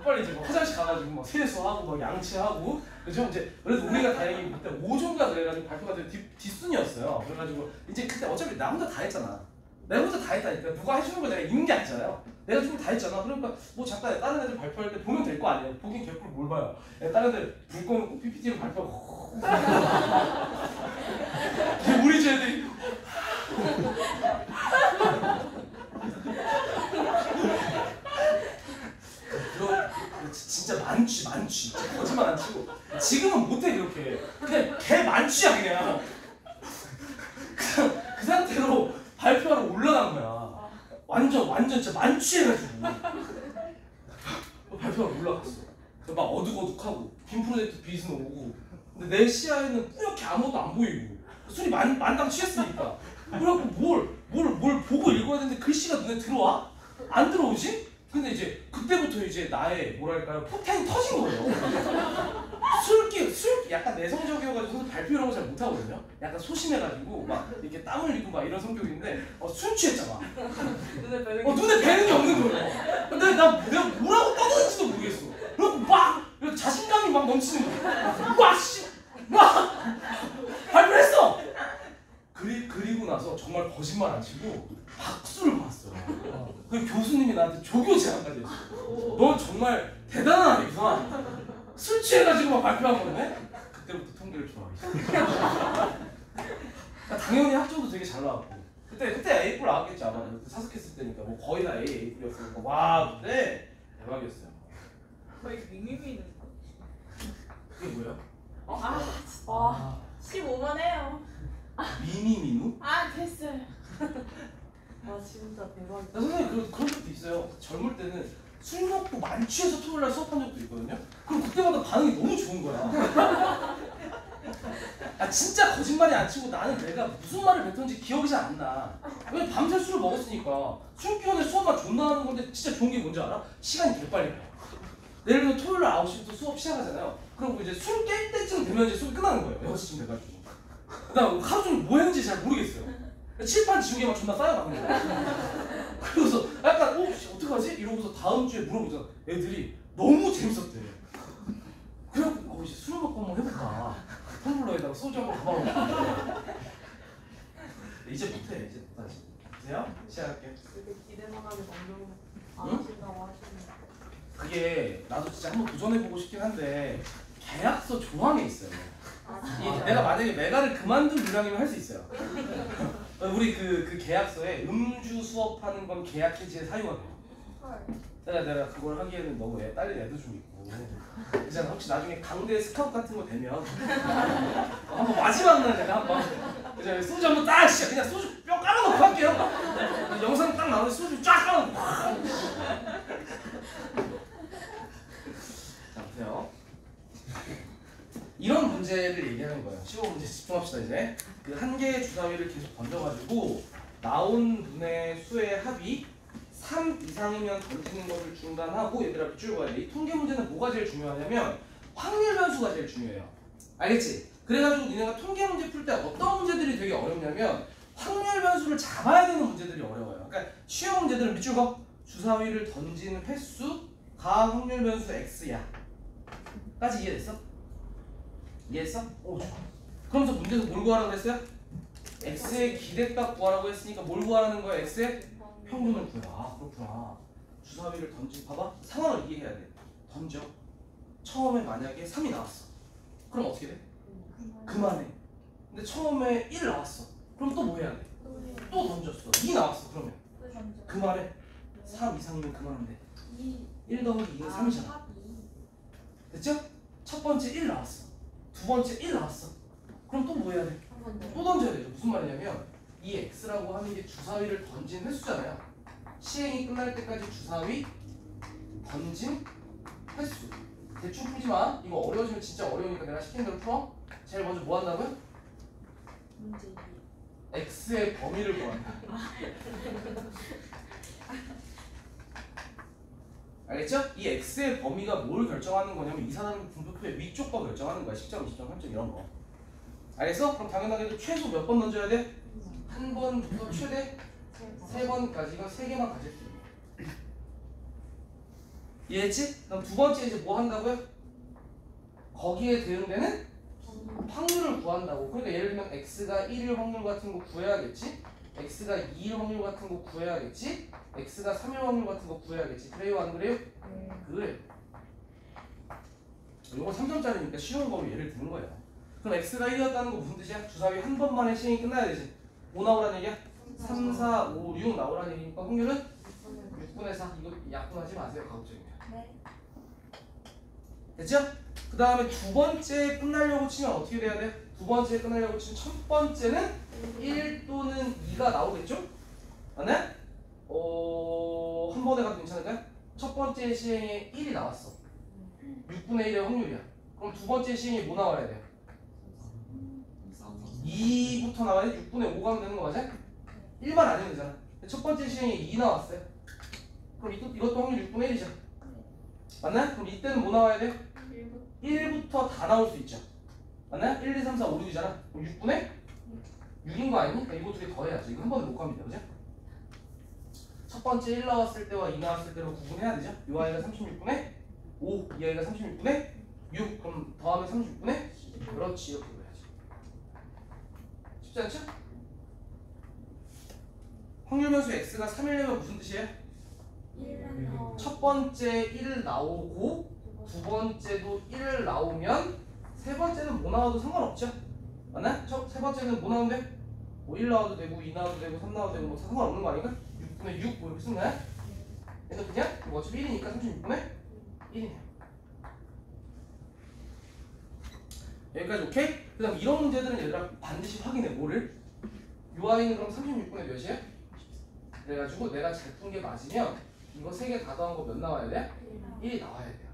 빨리 이제 막 화장실 가가지고 막 세수하고 막 양 방치하고 그죠? 이제 그래도 우리가 다행히 그때 5조인가 그래가지고 발표가 되게 뒷순이었어요. 그래가지고 이제 그때 어차피 나 혼자 다 했잖아. 내가 혼자 다 했다니까. 누가 해주는 거 내가 있는 게 아니잖아요. 내가 좀 다 했잖아. 그러니까 뭐 잠깐 다른 애들 발표할 때 보면 될 거 아니에요. 보긴 개뿔 뭘 봐요. 다른 애들 불 꺼놓고 PPT로 발표하고 우리 집 애들이 진짜 만취 진짜 거짓말 안 치고 지금은 못해 그렇게 그냥 개 만취야 그냥 그 상태로 발표하러 올라간 거야 완전 진짜 만취해가지고 발표하러 올라갔어 막 어둑어둑하고 빔 프로젝트 빗은 오고 근데 내 시야에는 뿌옇게 아무것도 안 보이고 술이 만당 취했으니까 그래갖고 뭘 보고 읽어야 되는데 글씨가 눈에 들어와? 안 들어오지? 근데 이제 그때부터 이제 나의 뭐랄까요 포텐이 터진 거예요. 술기 약간 내성적이어가지고 발표 이런 거 잘 못하거든요. 약간 소심해가지고 막 이렇게 땀 흘리고 막 이런 성격인데 술 취했잖아. 눈에 뵈는 게 없는 거예요. 근데 내가 뭐라고 떠드는지도 모르겠어. 그리고 막 자신감이 막 넘치는 거야. 막 발표했어. 그리고 나서 정말 거짓말 안 치고 박수를 받았어요. 그 교수님이 나한테 조교 제안까지 했어. 넌 정말 대단한 아이구나. 술 취해가지고 막 발표한 건데 그때부터 통계를 좋아하기 시작했어. 당연히 학점도 되게 잘 나왔고 그때 A+ 나왔겠지 아마. 사석했을 때니까 뭐 거의 다 A+였으니까 와 그때 대박이었어요. 거의 밍밍이는 그게 뭐예요? 와 15만 해요. 미니민우? 됐어요. 와 진짜 대박이다. 선생님 그런 적도 있어요. 젊을 때는 술 먹고 만취해서 토요일날 수업한 적도 있거든요. 그럼 그때마다 반응이 너무 좋은 거야. 진짜 거짓말이 안 치고 나는 내가 무슨 말을 뱉었는지 기억이 잘 안 나. 왜 밤새 술을 먹었으니까 술 기운에 수업만 존나 하는 건데 진짜 좋은 게 뭔지 알아? 시간이 개빨리 가. 예를 들어 토요일 9시부터 수업 시작하잖아요. 그럼 이제 술 깰 때쯤 되면 이제 수업이 끝나는 거예요. 6시쯤 돼가지고. 나 하루 종일 뭐 했는지 잘 모르겠어요. 칠판 지우개만 존나 쌓여가는 거야. 그래서 약간 어떡하지? 이러고서 다음 주에 물어보잖아. 애들이 너무 재밌었대. 그래갖고 이제 술 먹고 한번 해볼까. 텀블러에다가 소주 한번 담아놓고. 이제 못해. 이제 못하지. 보세요. 시작할게요. 되게 기대만 하게 만들고 안 응? 하신다고 하시는 그게 나도 진짜 한번 도전해보고 싶긴 한데 계약서 조항에 있어요. 거. 내가 만약에 메가를 그만둔 유량이면 할 수 있어요. 우리 그 계약서에 음주 수업하는 건 계약 해지에 사유가 돼요. 내가 그걸 하기에는 너무 딸린 애도 좀 있고 그냥 혹시 나중에 강대 스카우트 같은 거 되면 한번 마지막 날 내가 한번 그냥 소주 한번 딱 그냥 소주 뼈 깔아놓고 할게요. 영상 딱 나오는데 소주 쫙 깔아놓고 자 보세요. 이런 문제를 얘기하는 거예요. 15문제 집중합시다. 이제 그 한 개의 주사위를 계속 던져가지고 나온 분의 수의 합이 3 이상이면 던지는 것을 중단하고 얘들아 빗줄 봐야 돼. 이 통계 문제는 뭐가 제일 중요하냐면 확률 변수가 제일 중요해요. 알겠지? 그래가지고 니네가 통계 문제 풀 때 어떤 문제들이 되게 어렵냐면 확률 변수를 잡아야 되는 문제들이 어려워요. 그러니까 쉬운 문제들은 밑줄 봐. 주사위를 던지는 횟수가 확률 변수 x야. 까지 이해됐어? 이해했어? 오 좋아. 그러면서 문제에서 뭘 구하라고 했어요? x의 기대값 구하라고 했으니까 뭘 구하라는 거야? x의 평균을 구해라. 그렇구나. 주사위를 봐봐. 상황을 이해해야 돼. 던져. 처음에 만약에 3이 나왔어. 그럼 어떻게 돼? 그만해. 근데 처음에 1 나왔어. 그럼 또 뭐 해야 돼? 또 던졌어. 2 나왔어. 그러면 그만해. 3 이상이면 그만한데. 1 더하기 2는 3이잖아. 됐죠? 첫 번째 1 나왔어. 두 번째 1 나왔어. 그럼 또 뭐 해야 돼? 또 던져야 되죠. 무슨 말이냐면 이 x라고 하는 게 주사위를 던진 횟수잖아요. 시행이 끝날 때까지 주사위 던진 횟수. 대충 풀지 마. 이거 어려워지면 진짜 어려우니까 내가 시킨 대로 풀어. 제일 먼저 뭐 한다고요? 문제 x의 범위를 구한다. 알겠죠? 이 x의 범위가 뭘 결정하는 거냐면 이산화탄소 분포표의 위쪽 거 결정하는 거야. 10점, 20점, 3점 이런 거. 알겠어? 그럼 당연하게도 최소 몇 번 던져야 돼? 한 번부터 최대 3번까지가 3개만 가질 수 있는. 이해했지? 그럼 두 번째 이제 뭐 한다고요? 거기에 대응되는 확률을 구한다고. 그러니까 예를 들면 x가 1일 확률 같은 거 구해야겠지. x가 2일 확률 같은 거 구해야겠지. x가 3일 확률 같은 거 구해야겠지. 그래요 안 그래요? 그래. 이거 3점짜리니까 쉬운 거로 예를 드는 거예요. 그럼 x가 1이었다는 거 무슨 뜻이야? 주사위 한 번만에 시행이 끝나야 되지. 5 나오라는 얘기야? 3, 4, 5, 6 나오라는 얘기니까 확률은 6분의 4. 이거 약분하지 마세요. 가급적이면. 네. 됐죠? 그 다음에 두 번째 끝나려고 치면 어떻게 돼야 돼? 두 번째 끝나려고 치면 첫 번째는 1 또는 2가 나오겠죠? 맞네? 한 번에 가도 괜찮을까요? 첫 번째 시행에 1이 나왔어. 6분의 1의 확률이야. 그럼 두 번째 시행에 뭐 나와야 돼? 2부터 나와야 돼? 6분의 5가 하면 되는 거 맞아? 1만 아니면 되잖아. 첫 번째 시행에 2 나왔어요. 그럼 이것도 확률 6분의 1이죠. 맞나? 그럼 이때는 뭐 나와야 돼? 1부터 다 나올 수 있죠. 맞나? 1, 2, 3, 4, 5, 6이잖아. 그럼 6분의 6인 거 아니니까 이거 두 개 더해야지. 이거 한 번에 못 갑니다. 그죠? 첫 번째 1 나왔을 때와 2 나왔을 때로 구분해야 되죠. 이 아이가 36분의 5, 이 아이가 36분의 6. 그럼 더하면 36분의 그렇지. 이렇게 그려야지. 쉽지 않죠? 확률 변수 x가 3이려면 무슨 뜻이에요? 첫 번째 1 나오고 두 번째도 1 나오면 세 번째는 뭐 나와도 상관없죠? 맞나? 세 번째는 뭐 나오는데? 뭐 1 나와도 되고 2 나와도 되고 3 나와도 되고 뭐 상관없는 거 아닌가? 6분의 6 뭐 이렇게 쓰는 거야? 그래서 그냥 이거 어차피 1이니까 36분의 1이네요. 여기까지 오케이? 그 다음 이런 문제들은 얘들아 반드시 확인해. 뭐를? 요 아이는 그럼 36분의 몇이에요? 그래가지고 내가 잘 푼 게 맞으면 이거 3개 다 더한 거 몇 나와야 돼? 1이 나와야 돼요.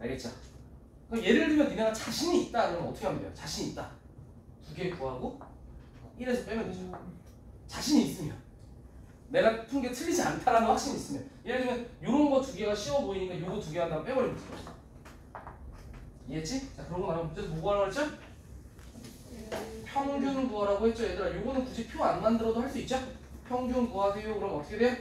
알겠죠? 그럼 예를 들면 니네가 자신이 있다 그러면 어떻게 하면 돼요? 자신 있다. 2개 구하고 1에서 빼면 되죠. 자신이 있으면. 내가 푼 게 틀리지 않다라는 확신이 있으면. 예를 들면 요런 거 2개가 쉬워 보이니까 요거 2개 한 다음 빼버리면 되죠. 이해했지? 자, 그런 거 말하면 문제에서 뭐 구하라고 했죠? 평균 구하라고 했죠. 얘들아 요거는 굳이 표 안 만들어도 할 수 있죠? 평균 구하세요. 그럼 어떻게 돼요?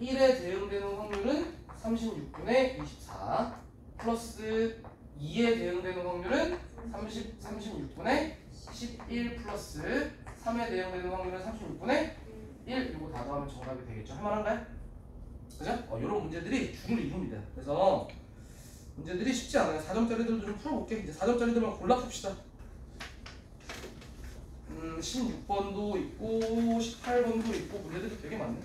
1에 대응되는 확률은 36분의 24 플러스 2에 대응되는 확률은 36분의 11 플러스 3에 대응되는 확률은 36분의 1. 이거 다 더하면 정답이 되겠죠? 할만한가요? 그죠? 이런 문제들이 주를 이룹니다. 그래서 문제들이 쉽지 않아요. 4점짜리들도 좀 풀어볼게. 이제 4점짜리들만 골라 풉시다. 16번도 있고 18번도 있고 문제들이 되게 많네.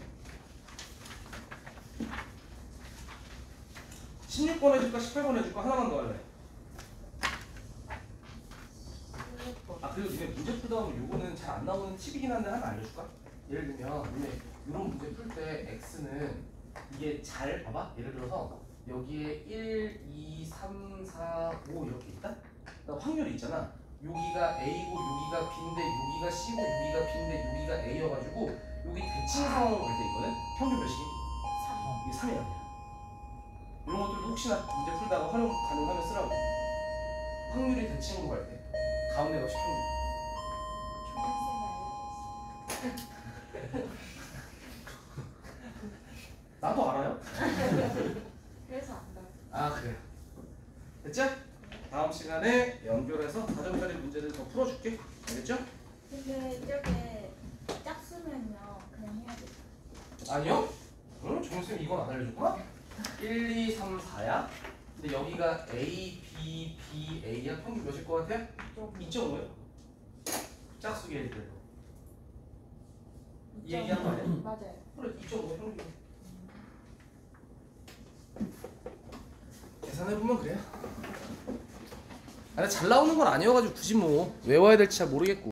16번 해줄까 18번 해줄까 하나만 더 할래. 그리고 니네 문제 풀다 보면 요거는 잘 안 나오는 팁이긴 한데 하나 알려줄까? 예를 들면 니네 이런 문제 풀 때 x는 이게 잘 봐봐. 예를 들어서 여기에 1, 2, 3, 4, 5 이렇게 있다? 그러니까 확률이 있잖아. 여기가 A고 여기가 B인데 여기가 C고 여기가 B인데 여기가 A여가지고 여기 대칭 상황을 볼 때 있거든? 평균 몇이니? 3. 이게 3이야. 이런 것들도 혹시나 문제 풀다가 활용 가능하면 쓰라고. 확률이 대칭으로 갈 때 가운데 없이 평균. 나도 알아요? 그래서 안다. 아 그래요. 됐죠? 다음 시간에 연결해서 4점짜리 문제를 더 풀어줄게. 알겠죠? 근데 저게 짝수면요 그냥 해야 돼. 아니요? 응? 정쌤 이건 안 알려줬구나? 1, 2, 3, 4야? 근데 여기가 A, B, B, A야? 평균 몇일 것 같아요? 2.5요? 짝수계일 때. 이 얘기한 거 아니야? 맞아요. 그래 2.5 평균. 계산해보면 그래요. 잘 나오는 건 아니어가지고 굳이 뭐 외워야 될지 잘 모르겠고.